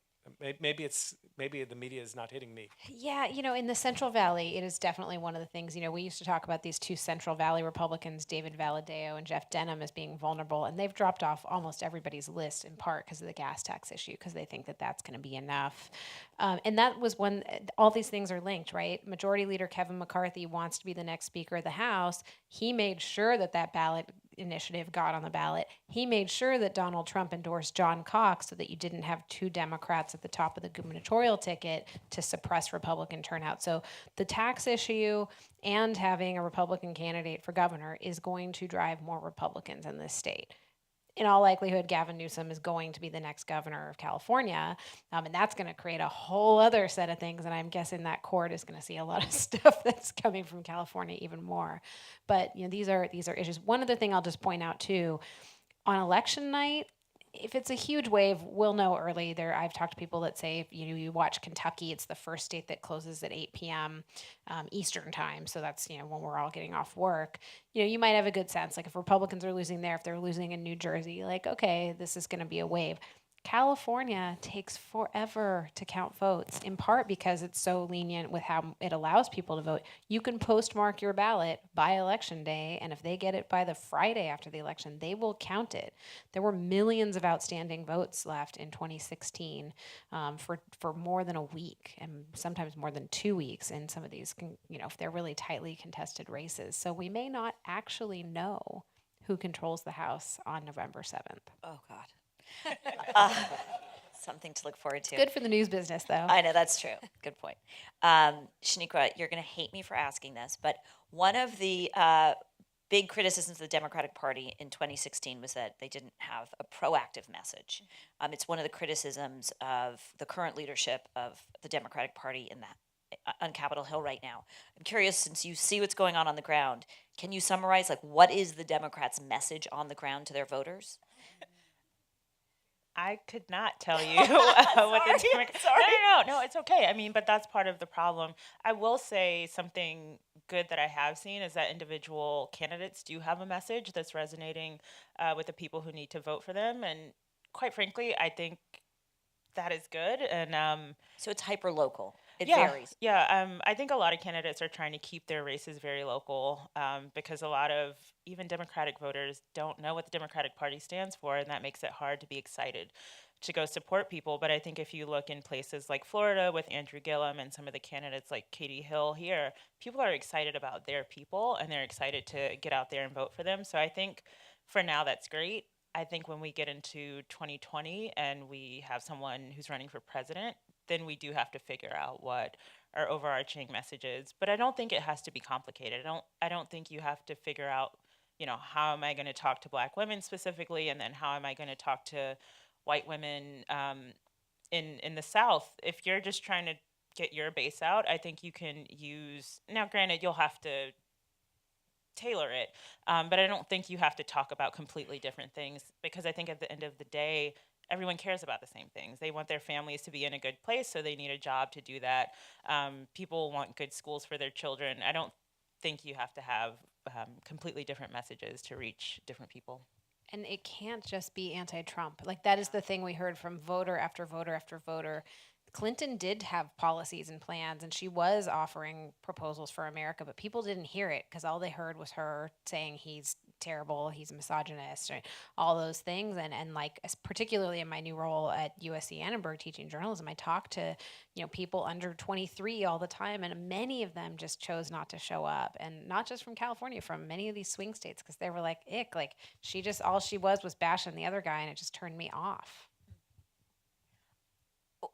Maybe the media is not hitting me. Yeah, in the Central Valley, it is definitely one of the things. We used to talk about these two Central Valley Republicans, David Valadao and Jeff Denham, as being vulnerable, and they've dropped off almost everybody's list in part because of the gas tax issue, because they think that that's going to be enough. And that was when all these things are linked, right? Majority Leader Kevin McCarthy wants to be the next Speaker of the House. He made sure that ballot initiative got on the ballot. He made sure that Donald Trump endorsed John Cox so that you didn't have two Democrats at the top of the gubernatorial ticket to suppress Republican turnout. So the tax issue and having a Republican candidate for governor is going to drive more Republicans in this state. In all likelihood, Gavin Newsom is going to be the next governor of California, and that's going to create a whole other set of things. And I'm guessing that court is going to see a lot of stuff that's coming from California even more. But these are issues. One other thing I'll just point out too, on election night, if it's a huge wave, we'll know early. I've talked to people that say, if you watch Kentucky, it's the first state that closes at 8 p.m. Eastern time. So that's, when we're all getting off work. You might have a good sense. Like if Republicans are losing there, if they're losing in New Jersey, like, okay, this is going to be a wave. California takes forever to count votes, in part because it's so lenient with how it allows people to vote. You can postmark your ballot by election day, and if they get it by the Friday after the election, they will count it. There were millions of outstanding votes left in 2016 for more than a week, and sometimes more than 2 weeks in some of these, if they're really tightly contested races. So we may not actually know who controls the House on November 7th. Oh, God. Something to look forward to. Good for the news business, though. I know, that's true. Good point. Shaniqua, you're going to hate me for asking this, but one of the big criticisms of the Democratic Party in 2016 was that they didn't have a proactive message. It's one of the criticisms of the current leadership of the Democratic Party on Capitol Hill right now. I'm curious, since you see what's going on the ground, can you summarize, what is the Democrats' message on the ground to their voters? I could not tell you what the Democrats. No, it's okay. But that's part of the problem. I will say something good that I have seen is that individual candidates do have a message that's resonating with the people who need to vote for them, and quite frankly, I think that is good. And so it's hyper local. It yeah, varies. Yeah, I think a lot of candidates are trying to keep their races very local because a lot of even Democratic voters don't know what the Democratic Party stands for, and that makes it hard to be excited to go support people. But I think if you look in places like Florida with Andrew Gillum and some of the candidates like Katie Hill here, people are excited about their people, and they're excited to get out there and vote for them. So I think for now that's great. I think when we get into 2020 and we have someone who's running for president, then we do have to figure out what our overarching message is. But I don't think it has to be complicated. I don't think you have to figure out, how am I going to talk to Black women specifically, and then how am I going to talk to white women in the South. If you're just trying to get your base out, I think you can use. Now, granted, you'll have to tailor it, but I don't think you have to talk about completely different things, because I think at the end of the day, everyone cares about the same things. They want their families to be in a good place, so they need a job to do that. People want good schools for their children. I don't think you have to have completely different messages to reach different people. And it can't just be anti-Trump. That is the thing we heard from voter after voter after voter. Clinton did have policies and plans, and she was offering proposals for America, but people didn't hear it because all they heard was her saying he's terrible, he's a misogynist, right? All those things. And particularly in my new role at USC Annenberg teaching journalism, I talk to people under 23 all the time, and many of them just chose not to show up, and not just from California, from many of these swing states, because they were like, ick, all she was bashing the other guy, and it just turned me off.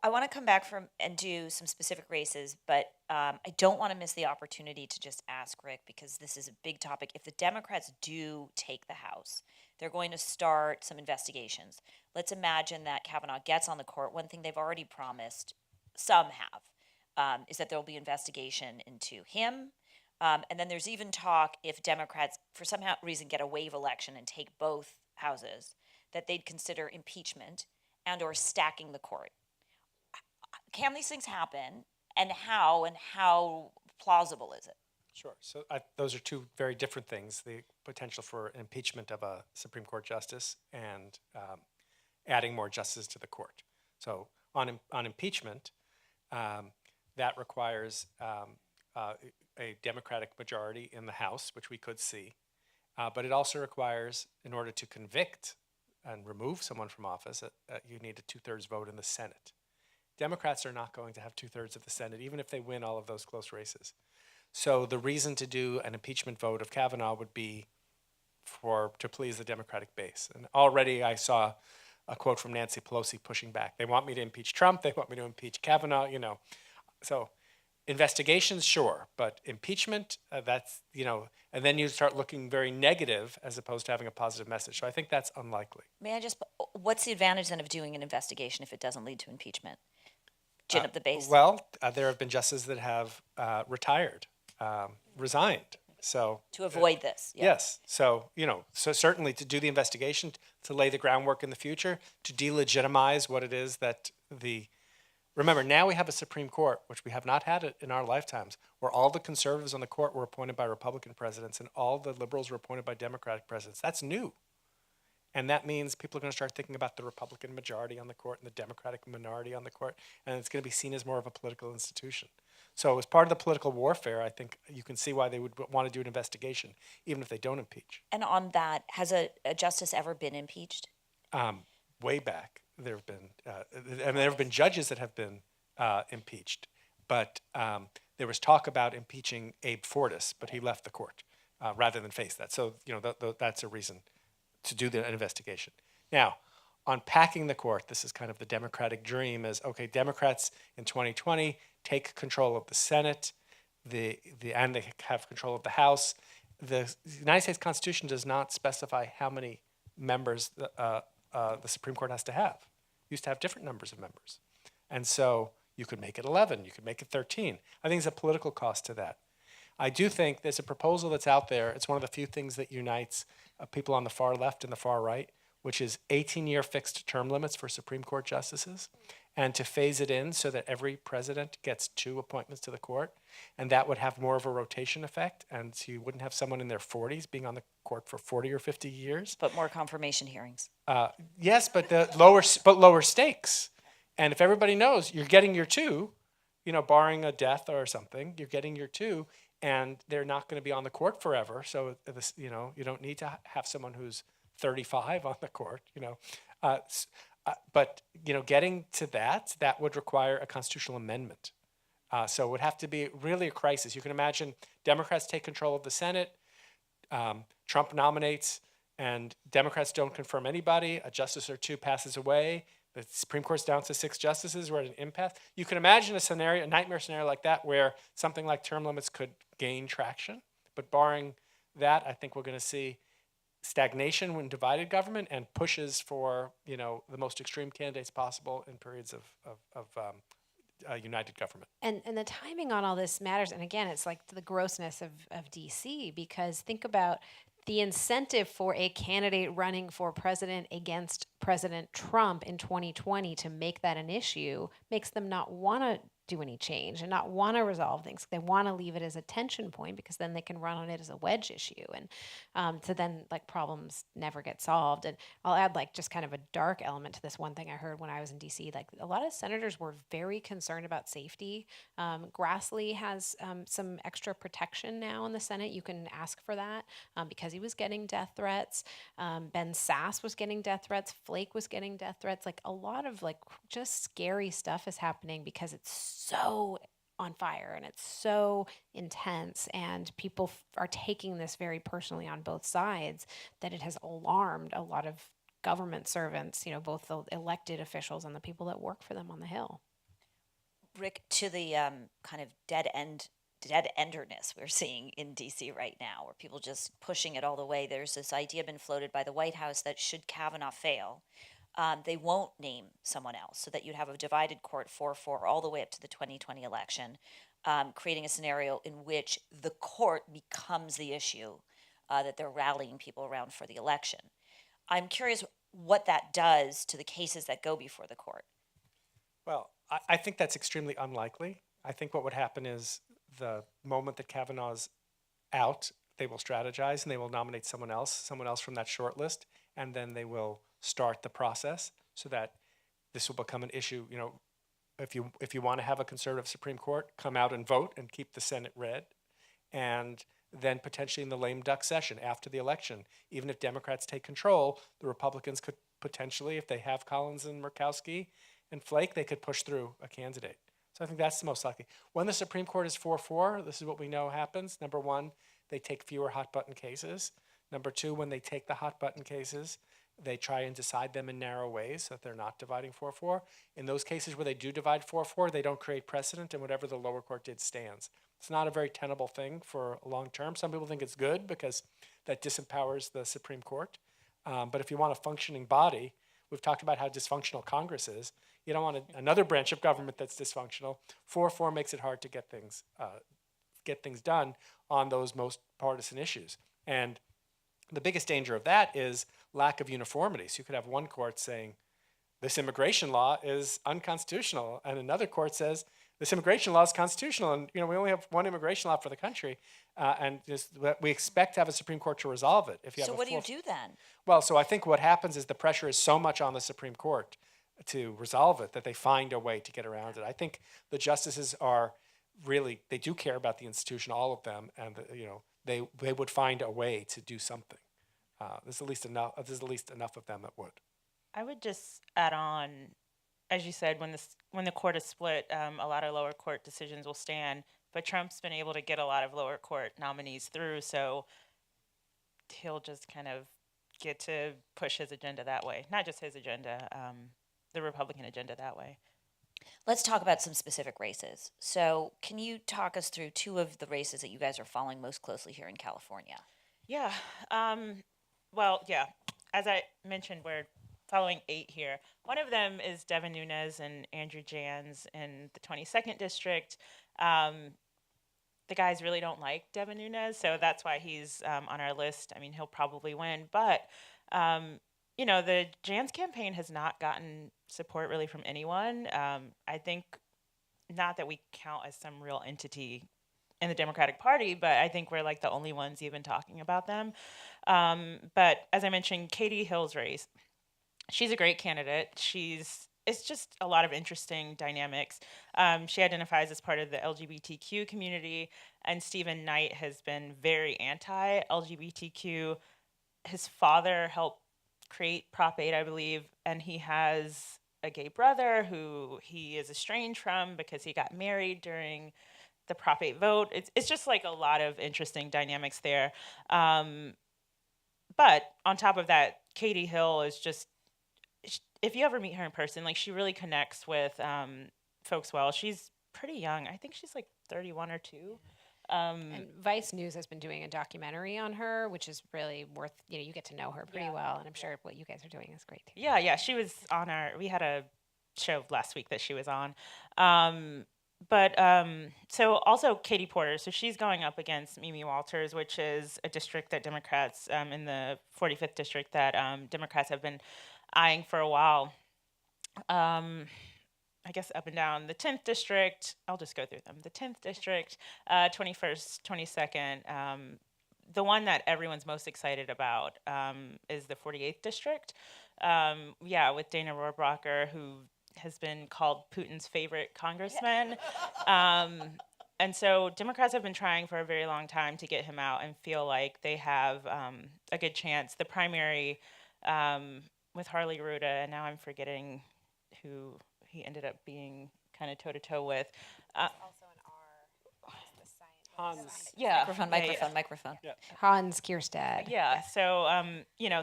I want to come back and do some specific races, but I don't want to miss the opportunity to just ask Rick, because this is a big topic. If the Democrats do take the House, they're going to start some investigations. Let's imagine that Kavanaugh gets on the court. One thing they've already promised, some have, is that there will be investigation into him. And then there's even talk, if Democrats, for some reason, get a wave election and take both houses, that they'd consider impeachment and or stacking the court. Can these things happen, and how plausible is it? Sure. So those are two very different things: the potential for impeachment of a Supreme Court justice and adding more justices to the court. So on impeachment, that requires a Democratic majority in the House, which we could see, but it also requires, in order to convict and remove someone from office, you need a 2/3 vote in the Senate. Democrats are not going to have 2/3 of the Senate, even if they win all of those close races. So the reason to do an impeachment vote of Kavanaugh would be to please the Democratic base. And already I saw a quote from Nancy Pelosi pushing back. They want me to impeach Trump. They want me to impeach Kavanaugh. So investigations, sure, but impeachment, that's and then you start looking very negative as opposed to having a positive message. So I think that's unlikely. May I just, what's the advantage then of doing an investigation if it doesn't lead to impeachment? Gin up the base. Well, there have been justices that have retired, resigned. So to avoid this. Yeah. yes, so so certainly to do the investigation, to lay the groundwork in the future, to delegitimize what it is that Remember, now we have a Supreme Court, which we have not had it in our lifetimes, where all the conservatives on the court were appointed by Republican presidents and all the liberals were appointed by Democratic presidents. That's new. And that means people are going to start thinking about the Republican majority on the court and the Democratic minority on the court, and it's going to be seen as more of a political institution. So as part of the political warfare, I think you can see why they would want to do an investigation, even if they don't impeach. And on that, has a justice ever been impeached? Way back, there have been, there have been judges that have been impeached, but there was talk about impeaching Abe Fortas, but he left the court rather than face that. So that's a reason to do the investigation. Now, unpacking the court, this is kind of the Democratic dream: is okay, Democrats in 2020 take control of the Senate, and they have control of the House. The United States Constitution does not specify how many members the Supreme Court has to have. It used to have different numbers of members. And so you could make it 11, you could make it 13. I think there's a political cost to that. I do think there's a proposal that's out there. It's one of the few things that unites people on the far left and the far right, which is 18-year fixed term limits for Supreme Court justices, and to phase it in so that every president gets 2 appointments to the court, and that would have more of a rotation effect, and so you wouldn't have someone in their 40s being on the court for 40 or 50 years. But more confirmation hearings. Yes, but lower stakes. And if everybody knows you're getting your 2, barring a death or something, you're getting your 2, and they're not going to be on the court forever. So you don't need to have someone who's 35 on the court. But getting to that would require a constitutional amendment. So it would have to be really a crisis. You can imagine Democrats take control of the Senate, Trump nominates, and Democrats don't confirm anybody. A justice or 2 passes away. The Supreme Court's down to 6 justices. We're at an impasse. You can imagine a nightmare scenario like that, where something like term limits could gain traction. But barring that, I think we're going to see stagnation when divided government and pushes for the most extreme candidates possible in periods of united government. And the timing on all this matters. And again, it's like the grossness of DC, because think about the incentive for a candidate running for president against President Trump in 2020 to make that an issue makes them not want to do any change and not want to resolve things. They want to leave it as a tension point, because then they can run on it as a wedge issue, and so then problems never get solved. And I'll add just kind of a dark element to this. One thing I heard when I was in DC, a lot of senators were very concerned about safety. Grassley has some extra protection now in the Senate. You can ask for that because he was getting death threats. Ben Sass was getting death threats. Flake was getting death threats. A lot of just scary stuff is happening because it's so on fire and it's so intense, and people are taking this very personally on both sides, that it has alarmed a lot of government servants, both the elected officials and the people that work for them on the Hill. Rick, to the kind of dead-enderness we're seeing in DC right now, where people just pushing it all the way. There's this idea been floated by the White House that should Kavanaugh fail, they won't name someone else, so that you'd have a divided court 4-4 all the way up to the 2020 election, creating a scenario in which the court becomes the issue that they're rallying people around for the election. I'm curious what that does to the cases that go before the court. Well, I think that's extremely unlikely. I think what would happen is the moment that Kavanaugh's out, they will strategize and they will nominate someone else from that short list, and then they will start the process so that this will become an issue. If you want to have a conservative Supreme Court, come out and vote and keep the Senate red, and then potentially in the lame duck session after the election, even if Democrats take control, the Republicans could potentially, if they have Collins and Murkowski and Flake, they could push through a candidate. So I think that's the most likely. When the Supreme Court is 4-4, this is what we know happens. Number one, they take fewer hot button cases. Number two, when they take the hot button cases, they try and decide them in narrow ways so that they're not dividing 4-4. In those cases where they do divide 4-4, they don't create precedent, and whatever the lower court did stands. It's not a very tenable thing for long term. Some people think it's good because that disempowers the Supreme Court. But if you want a functioning body, we've talked about how dysfunctional Congress is. You don't want another branch of government that's dysfunctional. 4-4 makes it hard to get things done on those most partisan issues. And the biggest danger of that is lack of uniformity. So you could have one court saying this immigration law is unconstitutional, and another court says this immigration law is constitutional, and we only have one immigration law for the country, and we expect to have a Supreme Court to resolve it. If you have So what do you do then? Well, so I think what happens is the pressure is so much on the Supreme Court to resolve it that they find a way to get around it. I think the justices are really, they do care about the institution, all of them, and they would find a way to do something. There's at least enough of them that would. I would just add on, as you said, when the court is split, a lot of lower court decisions will stand. But Trump's been able to get a lot of lower court nominees through, so he'll just kind of get to push his agenda that way. Not just his agenda, the Republican agenda that way. Let's talk about some specific races. So can you talk us through two of the races that you guys are following most closely here in California? Yeah. Well, yeah. As I mentioned, we're following 8 here. One of them is Devin Nunes and Andrew Jans in the 22nd district. The guys really don't like Devin Nunes, so that's why he's on our list. I mean, he'll probably win, but the Jans campaign has not gotten support really from anyone. I think not that we count as some real entity in the Democratic Party, but I think we're like the only ones even talking about them. But as I mentioned, Katie Hill's race, she's a great candidate. It's just a lot of interesting dynamics. She identifies as part of the LGBTQ community, and Stephen Knight has been very anti-LGBTQ. His father helped create Prop 8, I believe, and he has a gay brother who he is estranged from because he got married during the Prop 8 vote. It's just like a lot of interesting dynamics there. But on top of that, Katie Hill is just, if you ever meet her in person, like she really connects with folks well. She's pretty young. I think she's like 31 or 2. And Vice News has been doing a documentary on her, which is really worth, you get to know her pretty well. And I'm sure what you guys are doing is great too. Yeah. She was on we had a show last week that she was on. So also Katie Porter. So she's going up against Mimi Walters, which is a district that Democrats in the 45th district that Democrats have been eyeing for a while. I guess up and down the 10th district. I'll just go through them. The 10th district, 21st, 22nd. The one that everyone's most excited about is the 48th district. With Dana Rohrabacher, who has been called Putin's favorite congressman. And so Democrats have been trying for a very long time to get him out and feel like they have a good chance. The primary with Harley Ruda, and now I'm forgetting who he ended up being kind of toe-to-toe with. Also an R. Hans. Yeah. Microphone. Yeah. Hans Kierstad. Yeah. So,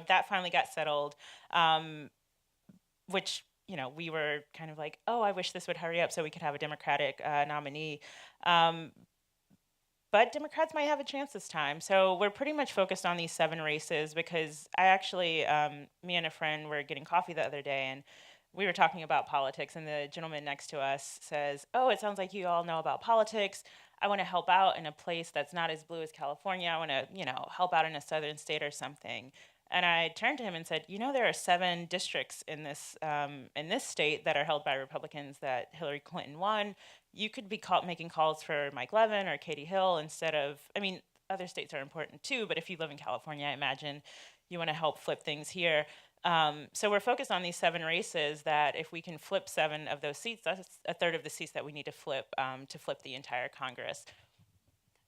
that finally got settled, which, we were kind of like, oh, I wish this would hurry up so we could have a Democratic nominee. But Democrats might have a chance this time. So we're pretty much focused on these 7 races because I actually, me and a friend were getting coffee the other day, and we were talking about politics, and the gentleman next to us says, oh, it sounds like you all know about politics. I want to help out in a place that's not as blue as California. I want to, help out in a southern state or something. And I turned to him and said, there are 7 districts in this state that are held by Republicans that Hillary Clinton won. You could be making calls for Mike Levin or Katie Hill instead of, other states are important too, but if you live in California, I imagine you want to help flip things here. So we're focused on these 7 races that if we can flip 7 of those seats, that's a third of the seats that we need to flip the entire Congress.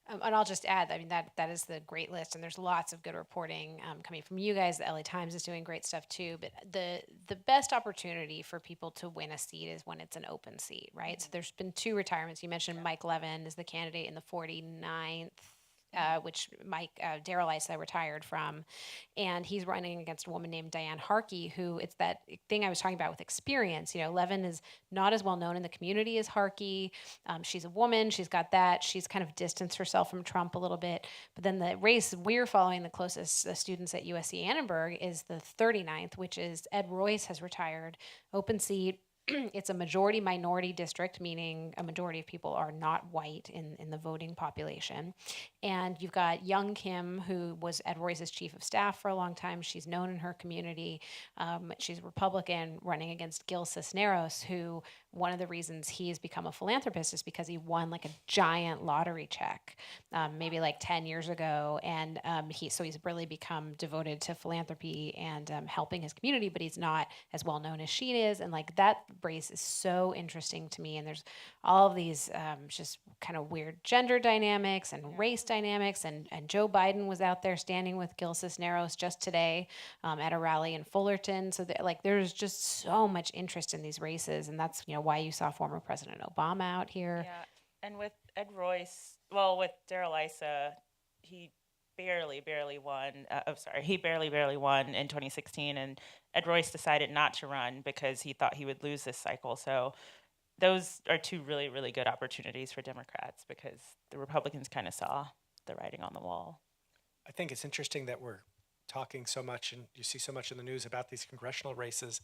And I'll just add, that is the great list, and there's lots of good reporting coming from you guys. The LA Times is doing great stuff too, but the best opportunity for people to win a seat is when it's an open seat, right? Mm-hmm. So there's been 2 retirements. You mentioned Mike Levin is the candidate in the 49th which Mike Daryl Issa retired from, and he's running against a woman named Diane Harkey, who it's that thing I was talking about with experience. Levin is not as well known in the community as Harkey. She's a woman. She's got that. She's kind of distanced herself from Trump a little bit. But then the race we're following the closest, the students at USC Annenberg, is the 39th, which is Ed Royce has retired, open seat. It's a majority minority district, meaning a majority of people are not white in the voting population. And you've got Young Kim, who was Ed Royce's chief of staff for a long time. She's known in her community. She's a Republican running against Gil Cisneros, who one of the reasons he has become a philanthropist is because he won like a giant lottery check, maybe like 10 years ago. And he's really become devoted to philanthropy and helping his community, but he's not as well known as she is. And like that race is so interesting to me. And there's all of these just kind of weird gender dynamics and race dynamics. And Joe Biden was out there standing with Gil Cisneros just today at a rally in Fullerton. So there's just so much interest in these races. And that's, why you saw former President Obama out here. Yeah, and with Ed Royce, with Daryl Issa, he barely won. He barely won in 2016, and Ed Royce decided not to run because he thought he would lose this cycle. So those are two really, really good opportunities for Democrats because the Republicans kind of saw the writing on the wall. I think it's interesting that we're talking so much, and you see so much in the news about these congressional races.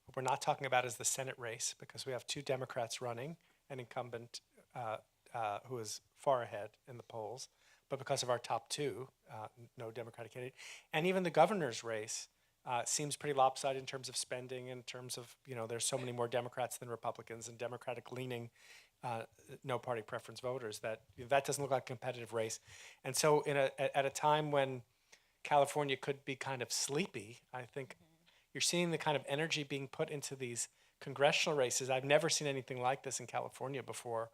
What we're not talking about is the Senate race, because we have two Democrats running, an incumbent who is far ahead in the polls, but because of our top two, no Democratic candidate. And even the governor's race seems pretty lopsided in terms of spending, in terms of, there's so many more Democrats than Republicans and Democratic-leaning no party preference voters that doesn't look like a competitive race. And so at a time when California could be kind of sleepy, I think you're seeing the kind of energy being put into these congressional races. I've never seen anything like this in California before,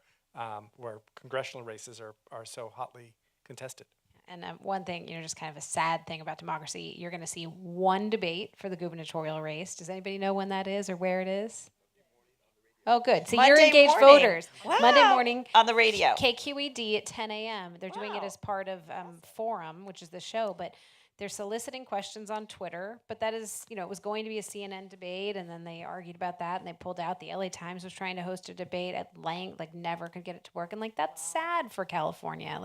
where congressional races are so hotly contested. And one thing, just kind of a sad thing about democracy, you're going to see one debate for the gubernatorial race. Does anybody know when that is or where it is? Oh, good. So you're engaged voters. Wow. Monday morning. On the radio. KQED at 10 a.m. They're doing it as part of Forum, which is the show, but they're soliciting questions on Twitter. But that is, it was going to be a CNN debate, and then they argued about that, and they pulled out. The LA Times was trying to host a debate at length, never could get it to work. And, that's sad for California.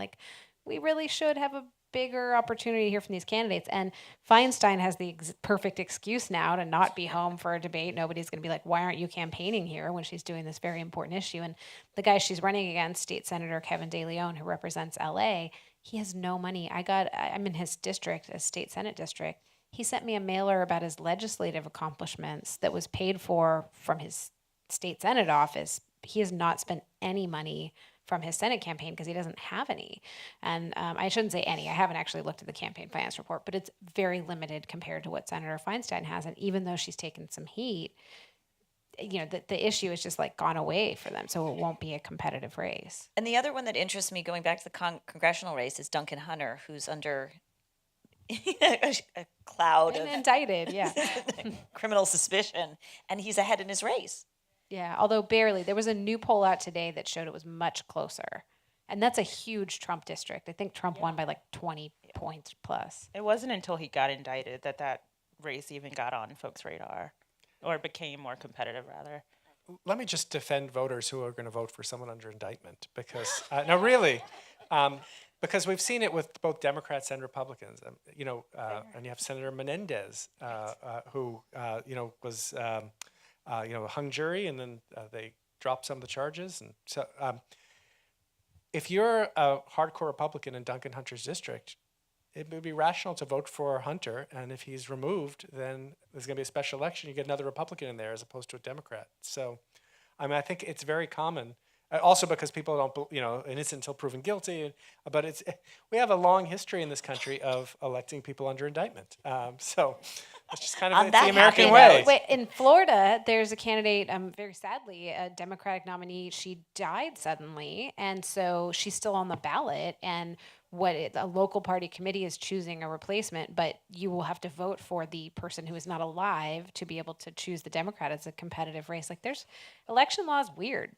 We really should have a bigger opportunity to hear from these candidates. And Feinstein has the perfect excuse now to not be home for a debate. Nobody's going to be like, why aren't you campaigning here when she's doing this very important issue? And the guy she's running against, State Senator Kevin De Leon, who represents LA, he has no money. I'm in his district, a state Senate district. He sent me a mailer about his legislative accomplishments that was paid for from his state Senate office. He has not spent any money from his Senate campaign because he doesn't have any. And I shouldn't say any. I haven't actually looked at the campaign finance report, but it's very limited compared to what Senator Feinstein has. And even though she's taken some heat, the issue is just gone away for them. So it won't be a competitive race. And the other one that interests me, going back to the congressional race, is Duncan Hunter, who's under a cloud of indicted, yeah. criminal suspicion, and he's ahead in his race. Yeah, although barely. There was a new poll out today that showed it was much closer. And that's a huge Trump district. I think Trump won by 20 points plus. It wasn't until he got indicted that race even got on folks' radar, or became more competitive, rather. Let me just defend voters who are going to vote for someone under indictment, because, no, really, because we've seen it with both Democrats and Republicans. And you have Senator Menendez, who, was... a hung jury, and then they dropped some of the charges. And so if you're a hardcore Republican in Duncan Hunter's district, it would be rational to vote for Hunter. And if he's removed, then there's going to be a special election. You get another Republican in there as opposed to a Democrat. So, I think it's very common. Also because people don't, innocent until proven guilty. But we have a long history in this country of electing people under indictment. So it's just kind of it's the American way. Wait, in Florida, there's a candidate, very sadly, a Democratic nominee. She died suddenly, and so she's still on the ballot. And a local party committee is choosing a replacement, but you will have to vote for the person who is not alive to be able to choose the Democrat. It's a competitive race. Election law is weird.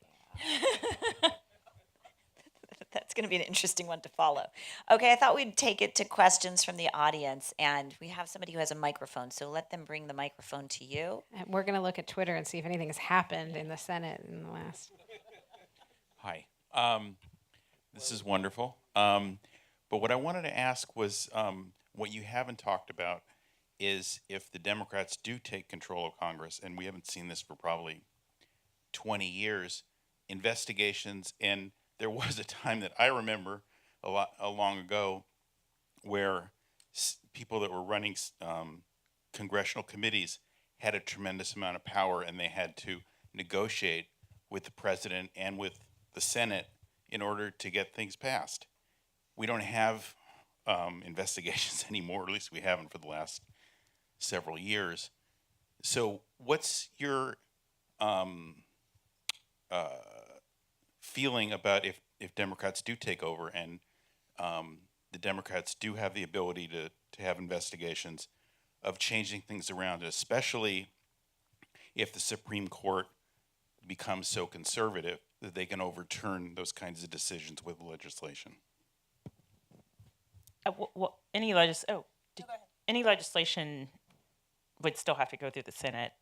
It's going to be an interesting one to follow. Okay, I thought we'd take it to questions from the audience, and we have somebody who has a microphone, so let them bring the microphone to you. And we're going to look at Twitter and see if anything has happened in the Senate in the last. Hi. This is wonderful. But what I wanted to ask was what you haven't talked about is if the Democrats do take control of Congress, and we haven't seen this for probably 20 years, investigations, and there was a time that I remember a long ago where people that were running congressional committees had a tremendous amount of power, and they had to negotiate with the president and with the Senate in order to get things passed. We don't have investigations anymore, at least we haven't for the last several years. So what's your feeling about if Democrats do take over and the Democrats do have the ability to have investigations of changing things around, especially if the Supreme Court becomes so conservative that they can overturn those kinds of decisions with legislation? Any legislation would still have to go through the Senate,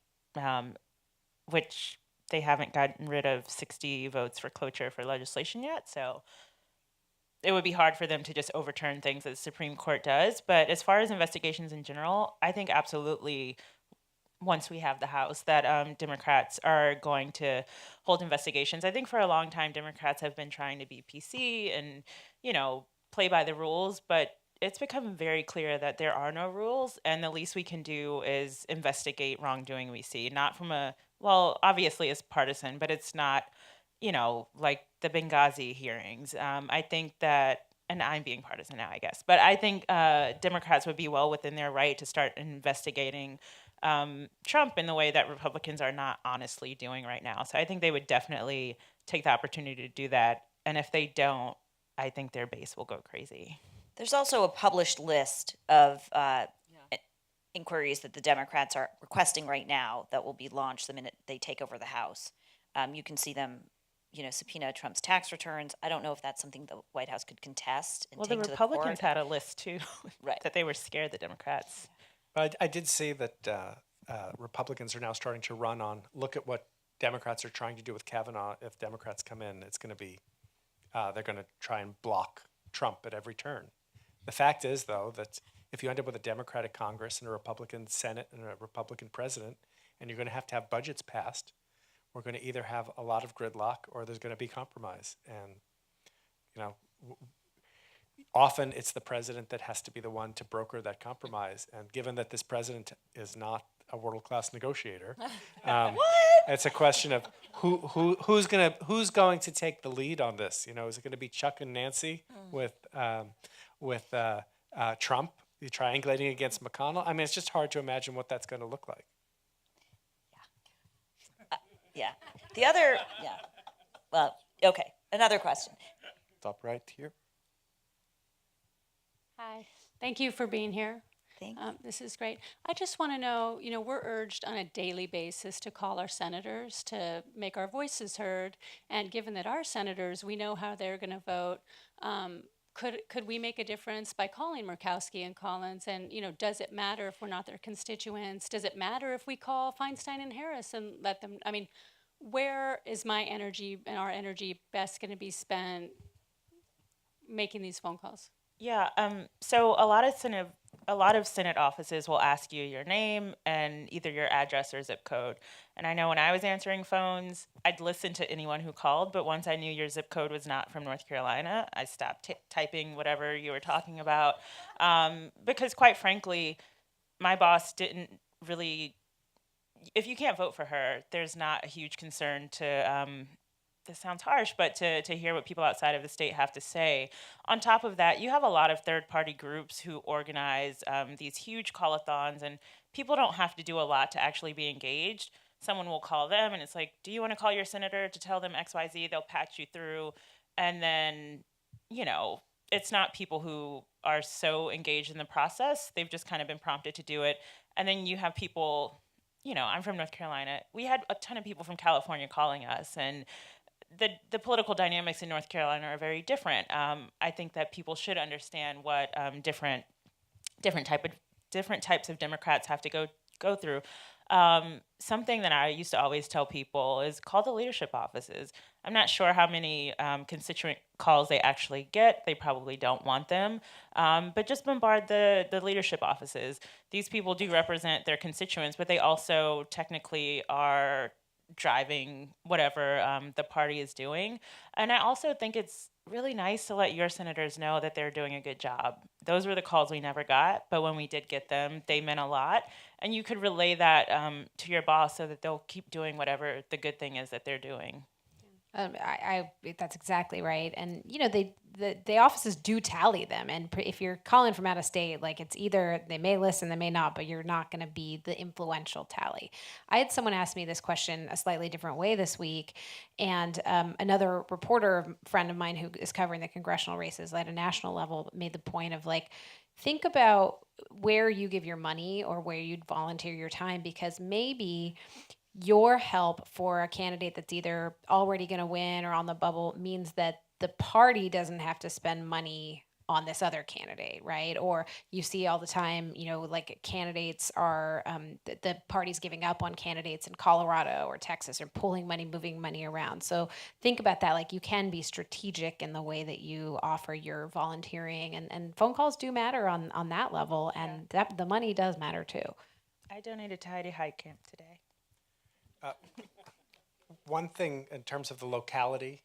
which they haven't gotten rid of 60 votes for cloture for legislation yet. So it would be hard for them to just overturn things that the Supreme Court does. But as far as investigations in general, I think absolutely once we have the House that Democrats are going to hold investigations. I think for a long time, Democrats have been trying to be PC and, play by the rules, but it's become very clear that there are no rules, and the least we can do is investigate wrongdoing we see. Not from obviously it's partisan, but it's not, like the Benghazi hearings. I think that, and I'm being partisan now, I guess, but I think Democrats would be well within their right to start investigating Trump in the way that Republicans are not honestly doing right now. So I think they would definitely take the opportunity to do that. And if they don't, I think their base will go crazy. There's also a published list of inquiries that the Democrats are requesting right now that will be launched the minute they take over the House. You can see them, subpoena Trump's tax returns. I don't know if that's something the White House could contest and take The to Republicans the court. had a list too, Right. that they were scared the Democrats. But I did see that Republicans are now starting to run on, look at what Democrats are trying to do with Kavanaugh. If Democrats come in, it's going to be, they're going to try and block Trump at every turn. The fact is, though, that if you end up with a Democratic Congress and a Republican Senate and a Republican president, and you're going to have budgets passed, we're going to either have a lot of gridlock or there's going to be compromise. And, often it's the president that has to be the one to broker that compromise. And given that this president is not a world-class negotiator, it's a question of who's going to take the lead on this. Is it going to be Chuck and Nancy with Trump triangulating against McConnell? I mean, it's just hard to imagine what that's going to look like. Yeah. The other, yeah. Well, okay. Another question. Top right here. Hi. Thank you for being here. Thanks. This is great. I just want to know, we're urged on a daily basis to call our senators to make our voices heard. And given that our senators, we know how they're going to vote, could we make a difference by calling Murkowski and Collins? And, does it matter if we're not their constituents? Does it matter if we call Feinstein and Harris and let them, where is my energy and our energy best going to be spent making these phone calls? Yeah. So a lot of Senate offices will ask you your name and either your address or zip code. And I know when I was answering phones, I'd listen to anyone who called, but once I knew your zip code was not from North Carolina, I stopped typing whatever you were talking about. Because quite frankly, my boss didn't really, if you can't vote for her, there's not a huge concern to, this sounds harsh, but to hear what people outside of the state have to say. On top of that, you have a lot of third-party groups who organize these huge call-a-thons, and people don't have to do a lot to actually be engaged. Someone will call them, and it's like, do you want to call your senator to tell them XYZ? They'll patch you through, and then, it's not people who are so engaged in the process. They've just kind of been prompted to do it. And then you have people, I'm from North Carolina. We had a ton of people from California calling us, and the political dynamics in North Carolina are very different. I think that people should understand what different types of Democrats have to go through. Something that I used to always tell people is call the leadership offices. I'm not sure how many constituent calls they actually get. They probably don't want them, but just bombard the leadership offices. These people do represent their constituents, but they also technically are driving whatever the party is doing. And I also think it's really nice to let your senators know that they're doing a good job. Those were the calls we never got, but when we did get them, they meant a lot. And you could relay that to your boss so that they'll keep doing whatever the good thing is that they're doing. That's exactly right. And the offices do tally them. And if you're calling from out of state, like it's either they may listen, they may not, but you're not going to be the influential tally. I had someone ask me this question a slightly different way this week, and another reporter friend of mine who is covering the congressional races at a national level made the point of like, think about where you give your money or where you'd volunteer your time, because maybe your help for a candidate that's either already going to win or on the bubble means that the party doesn't have to spend money on this other candidate, right? Or you see all the time, like candidates are, the party's giving up on candidates in Colorado or Texas or pulling money, moving money around. So think about that. Like you can be strategic in the way that you offer your volunteering, and phone calls do matter on that level. And that the money does matter too. I donated to Heidi High Camp today. One thing in terms of the locality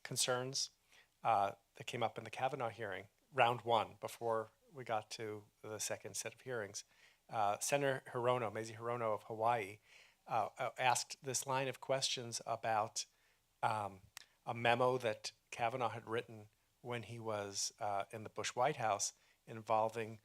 concerns that came up in the Kavanaugh hearing, round one, before we got to the second set of hearings, Senator Hirono, Mazie Hirono of Hawaii, asked this line of questions about a memo that Kavanaugh had written when he was in the Bush White House involving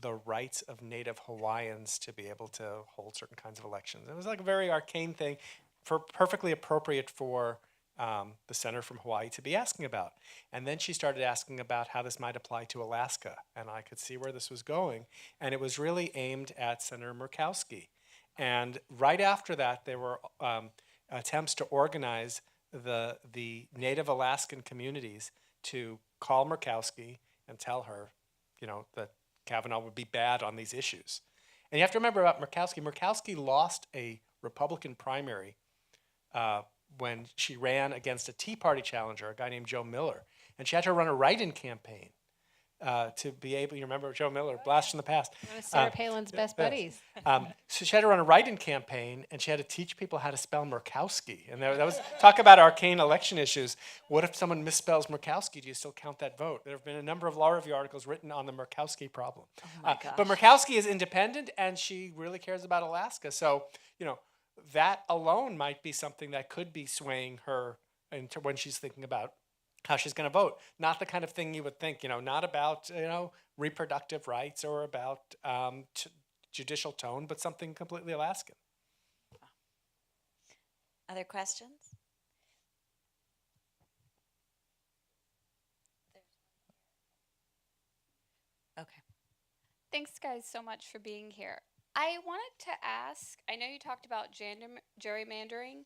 the rights of Native Hawaiians to be able to hold certain kinds of elections. It was like a very arcane thing, perfectly appropriate for the senator from Hawaii to be asking about. And then she started asking about how this might apply to Alaska, and I could see where this was going. And it was really aimed at Senator Murkowski. And right after that, there were attempts to organize the Native Alaskan communities to call Murkowski and tell her, that Kavanaugh would be bad on these issues. And you have to remember about Murkowski. Murkowski lost a Republican primary when she ran against a Tea Party challenger, a guy named Joe Miller. And she had to run a write-in campaign to be able, you remember Joe Miller, blast from the past. One of Sarah Palin's best buddies. So she had to run a write-in campaign, and she had to teach people how to spell Murkowski. And that was, talk about arcane election issues. What if someone misspells Murkowski? Do you still count that vote? There have been a number of law review articles written on the Murkowski problem. But Murkowski is independent, and she really cares about Alaska. So, that alone might be something that could be swaying her into when she's thinking about how she's going to vote. Not the kind of thing you would think, not about, reproductive rights or about judicial tone, but something completely Alaskan. Other questions? Okay. Thanks, guys, so much for being here. I wanted to ask, I know you talked about gerrymandering,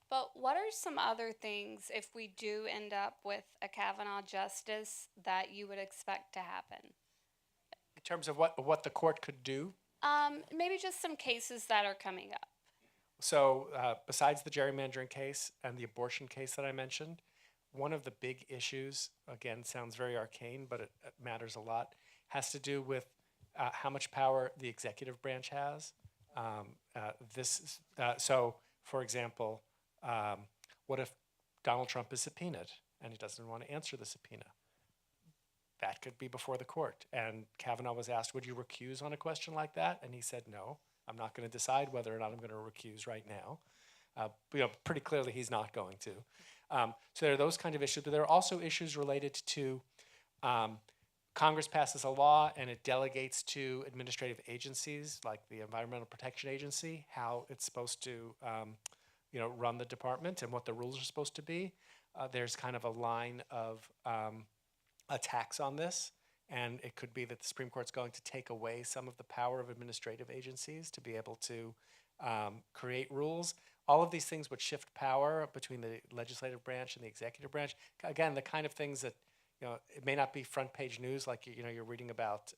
but what are some other things, if we do end up with a Kavanaugh justice, that you would expect to happen? In terms of what the court could do? Maybe just some cases that are coming up. So besides the gerrymandering case and the abortion case that I mentioned, one of the big issues, again, sounds very arcane, but it matters a lot, has to do with how much power the executive branch has. So, for example, what if Donald Trump is subpoenaed and he doesn't want to answer the subpoena? That could be before the court. And Kavanaugh was asked, would you recuse on a question like that? And he said, no, I'm not going to decide whether or not I'm going to recuse right now. Pretty clearly he's not going to. So there are those kind of issues, but there are also issues related to Congress passes a law and it delegates to administrative agencies like the Environmental Protection Agency how it's supposed to run the department and what the rules are supposed to be. There's kind of a line of attacks on this, and it could be that the Supreme Court's going to take away some of the power of administrative agencies to be able to create rules, all of these things would shift power between the legislative branch and the executive branch. Again, the kind of things that, it may not be front page news like, you're reading about,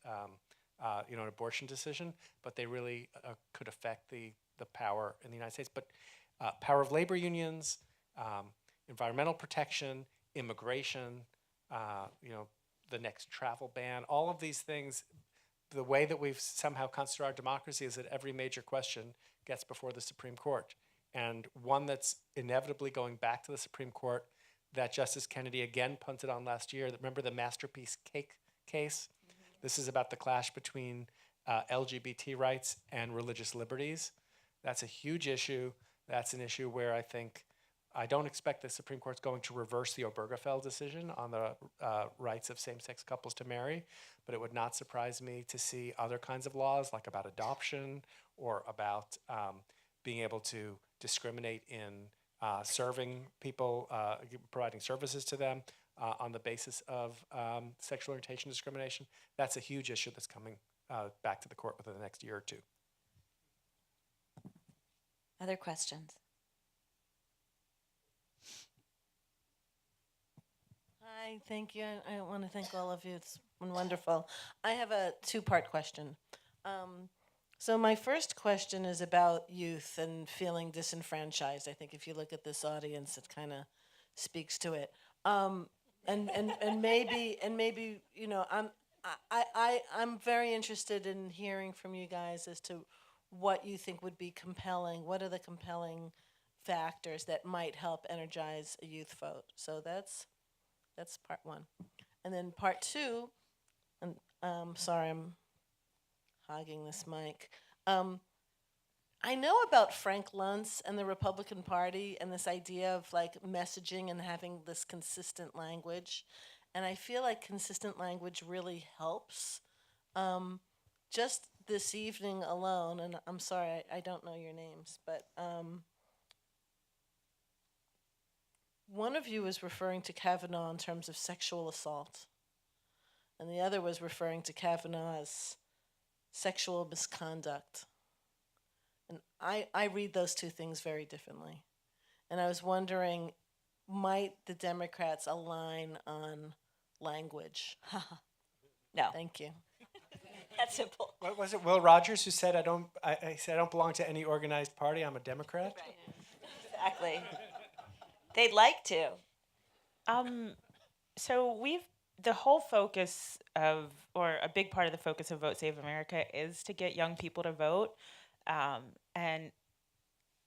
an abortion decision, but they really could affect the power in the United States. But power of labor unions, environmental protection, immigration, the next travel ban, all of these things, the way that we've somehow constituted our democracy is that every major question gets before the Supreme Court. And one that's inevitably going back to the Supreme Court that Justice Kennedy again punted on last year. Remember the Masterpiece Cake case? Mm-hmm. This is about the clash between LGBT rights and religious liberties. That's a huge issue. That's an issue where I don't expect the Supreme Court's going to reverse the Obergefell decision on the rights of same-sex couples to marry, but it would not surprise me to see other kinds of laws, like about adoption or about being able to discriminate in serving people, providing services to them on the basis of sexual orientation discrimination. That's a huge issue that's coming back to the court within the next year or two. Other questions? Hi, thank you. I want to thank all of you. It's been wonderful. I have a two-part question. So my first question is about youth and feeling disenfranchised. I think if you look at this audience, it kind of speaks to it. And maybe I'm very interested in hearing from you guys as to what you think would be compelling. What are the compelling factors that might help energize a youth vote? So that's part one. And then part two, and sorry, I'm hogging this mic. I know about Frank Luntz and the Republican Party and this idea of like messaging and having this consistent language. And I feel like consistent language really helps. Just this evening alone, and I'm sorry, I don't know your names, but one of you was referring to Kavanaugh in terms of sexual assault, and the other was referring to Kavanaugh as sexual misconduct. And I read those two things very differently. And I was wondering, might the Democrats align on language? No. Thank you. That's simple. What was it, Will Rogers, who said, I said I don't belong to any organized party, I'm a Democrat? Right. Exactly. They'd like to. So the whole focus of, or a big part of the focus of Vote Save America is to get young people to vote. And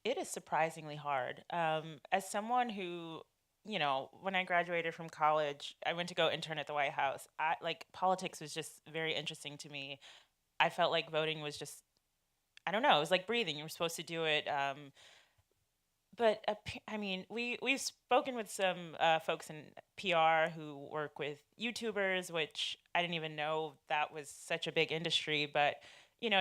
it is surprisingly hard. As someone who, when I graduated from college, I went to go intern at the White House. Politics was just very interesting to me. I felt like voting was just, I don't know, it was like breathing. You were supposed to do it. But we've spoken with some folks in PR who work with YouTubers, which I didn't even know that was such a big industry. But,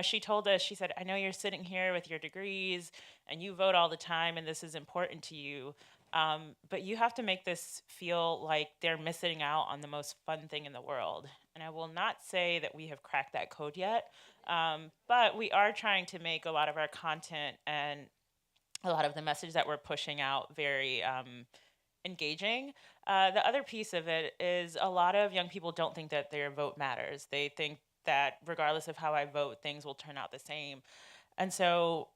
she told us, she said, I know you're sitting here with your degrees and you vote all the time and this is important to you. But you have to make this feel like they're missing out on the most fun thing in the world. And I will not say that we have cracked that code yet, but we are trying to make a lot of our content and a lot of the message that we're pushing out very engaging. The other piece of it is a lot of young people don't think that their vote matters. They think that regardless of how I vote, things will turn out the same. And so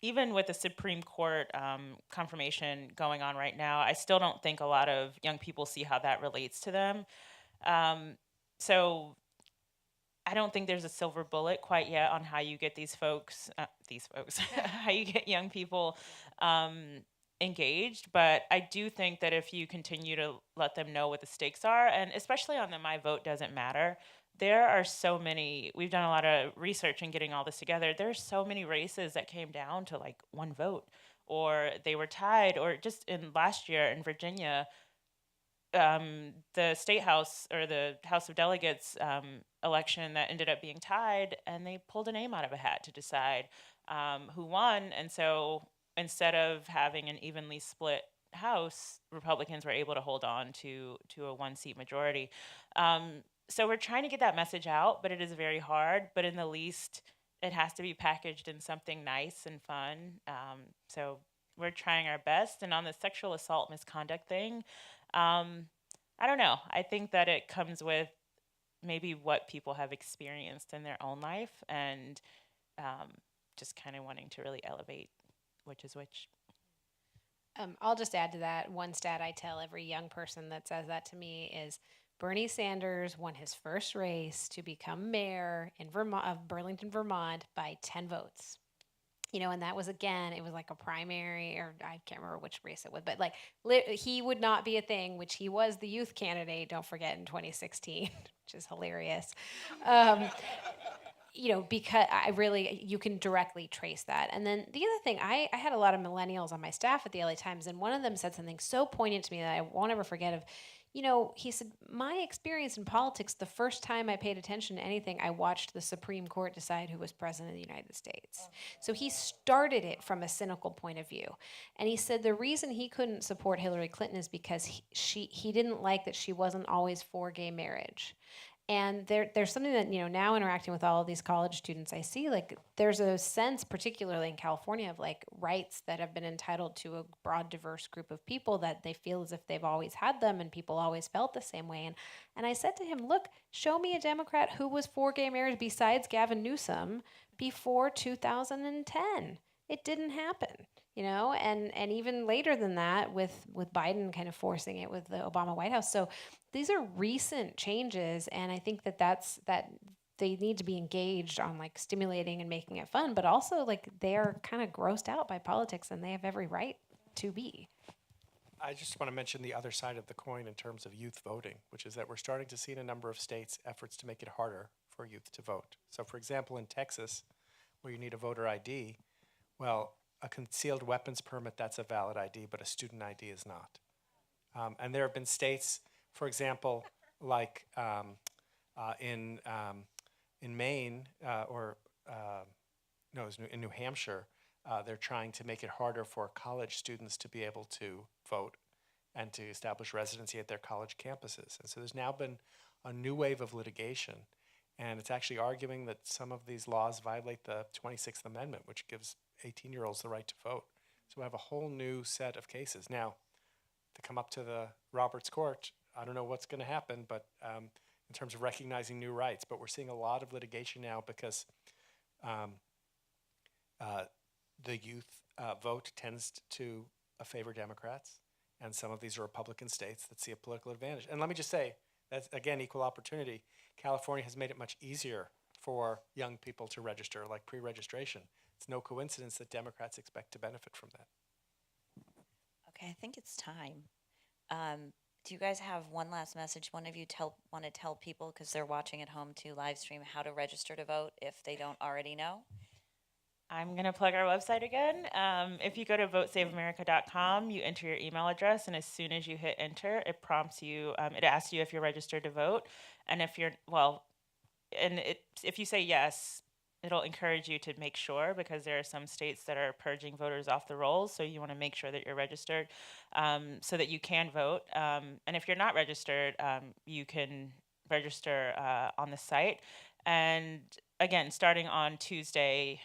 even with the Supreme Court confirmation going on right now, I still don't think a lot of young people see how that relates to them. So I don't think there's a silver bullet quite yet on how you get these folks, how you get young people engaged. But I do think that if you continue to let them know what the stakes are, and especially on the My Vote Doesn't Matter, there are so many, we've done a lot of research in getting all this together. There's so many races that came down to like one vote, or they were tied, or just in last year in Virginia, the state house or the House of Delegates election that ended up being tied, and they pulled a name out of a hat to decide who won. And so instead of having an evenly split House, Republicans were able to hold on to a one-seat majority. So we're trying to get that message out, but it is very hard. But in the least, it has to be packaged in something nice and fun. So we're trying our best. And on the sexual assault misconduct thing, I don't know. I think that it comes with maybe what people have experienced in their own life, and just kind of wanting to really elevate which is which. I'll just add to that. One stat I tell every young person that says that to me is Bernie Sanders won his first race to become mayor in Vermont, of Burlington, Vermont, by 10 votes. You know, and that was, again, it was like a primary, or I can't remember which race it was, but like he would not be a thing, which he was the youth candidate, don't forget, in 2016, which is hilarious. You know, because you can directly trace that. And then the other thing, I had a lot of millennials on my staff at the LA Times, and one of them said something so poignant to me that I won't ever forget of, you know, he said, my experience in politics, the first time I paid attention to anything, I watched the Supreme Court decide who was president of the United States. So he started it from a cynical point of view. And he said the reason he couldn't support Hillary Clinton is because he didn't like that she wasn't always for gay marriage. And there's something that, you know, now interacting with all of these college students, I see like there's a sense, particularly in California, of like rights that have been entitled to a broad, diverse group of people that they feel as if they've always had them, and people always felt the same way. And I said to him, look, show me a Democrat who was for gay marriage besides Gavin Newsom before 2010. It didn't happen, you know, and even later than that with Biden kind of forcing it with the Obama White House. So these are recent changes, and I think that they need to be engaged on like stimulating and making it fun, but also like they're kind of grossed out by politics, and they have every right to be. I just want to mention the other side of the coin in terms of youth voting, which is that we're starting to see in a number of states efforts to make it harder for youth to vote. So for example, in Texas, where you need a voter ID, well, a concealed weapons permit, that's a valid ID, but a student ID is not. And there have been states, for example, like in Maine, in New Hampshire, they're trying to make it harder for college students to be able to vote and to establish residency at their college campuses. And so there's now been a new wave of litigation, and it's actually arguing that some of these laws violate the 26th Amendment, which gives 18-year-olds the right to vote. So we have a whole new set of cases. Now, to come up to the Roberts Court, I don't know what's going to happen, but in terms of recognizing new rights, but we're seeing a lot of litigation now because the youth vote tends to favor Democrats, and some of these are Republican states that see a political advantage. And let me just say, that's, again, equal opportunity. California has made it much easier for young people to register, like pre-registration. It's no coincidence that Democrats expect to benefit from that. Okay, I think it's time. Do you guys have one last message? One of you want to tell people, because they're watching at home to live stream, how to register to vote if they don't already know? I'm going to plug our website again. If you go to votesaveamerica.com, you enter your email address, and as soon as you hit enter, it prompts you, it asks you if you're registered to vote. And if you're, if you say yes, it'll encourage you to make sure, because there are some states that are purging voters off the rolls. So you want to make sure that you're registered so that you can vote. And if you're not registered, you can register on the site. And again, starting on Tuesday,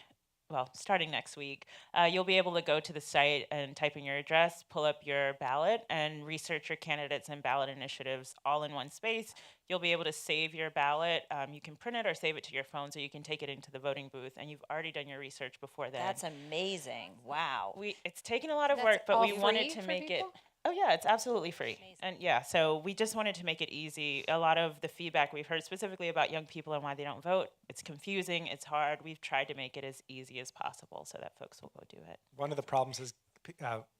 starting next week, you'll be able to go to the site and type in your address, pull up your ballot, and research your candidates and ballot initiatives all in one space. You'll be able to save your ballot. You can print it or save it to your phone, so you can take it into the voting booth, and you've already done your research before then. That's amazing. Wow. It's taken a lot of That's work, but all we wanted free to for make it. people? Oh yeah, it's absolutely free. And yeah, so we just wanted to make it easy. A lot of the feedback we've heard specifically about young people and why they don't vote, it's confusing, it's hard. We've tried to make it as easy as possible so that folks will go do it. One of the problems is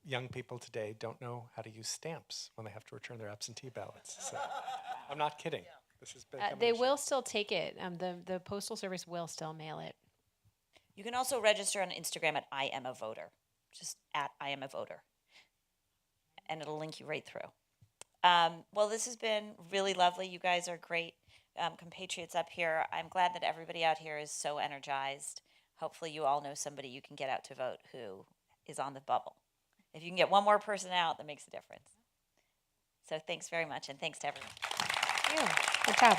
young people today don't know how to use stamps when they have to return their absentee ballots. So I'm not kidding. This has been They will still take it. The Postal Service will still mail it. You can also register on Instagram at I am a voter, just at I am a voter. And it'll link you right through. Well, this has been really lovely. You guys are great compatriots up here. I'm glad that everybody out here is so energized. Hopefully you all know somebody you can get out to vote who is on the bubble. If you can get one more person out, that makes a difference. So thanks very much, and thanks to everyone. Thank you. Good job.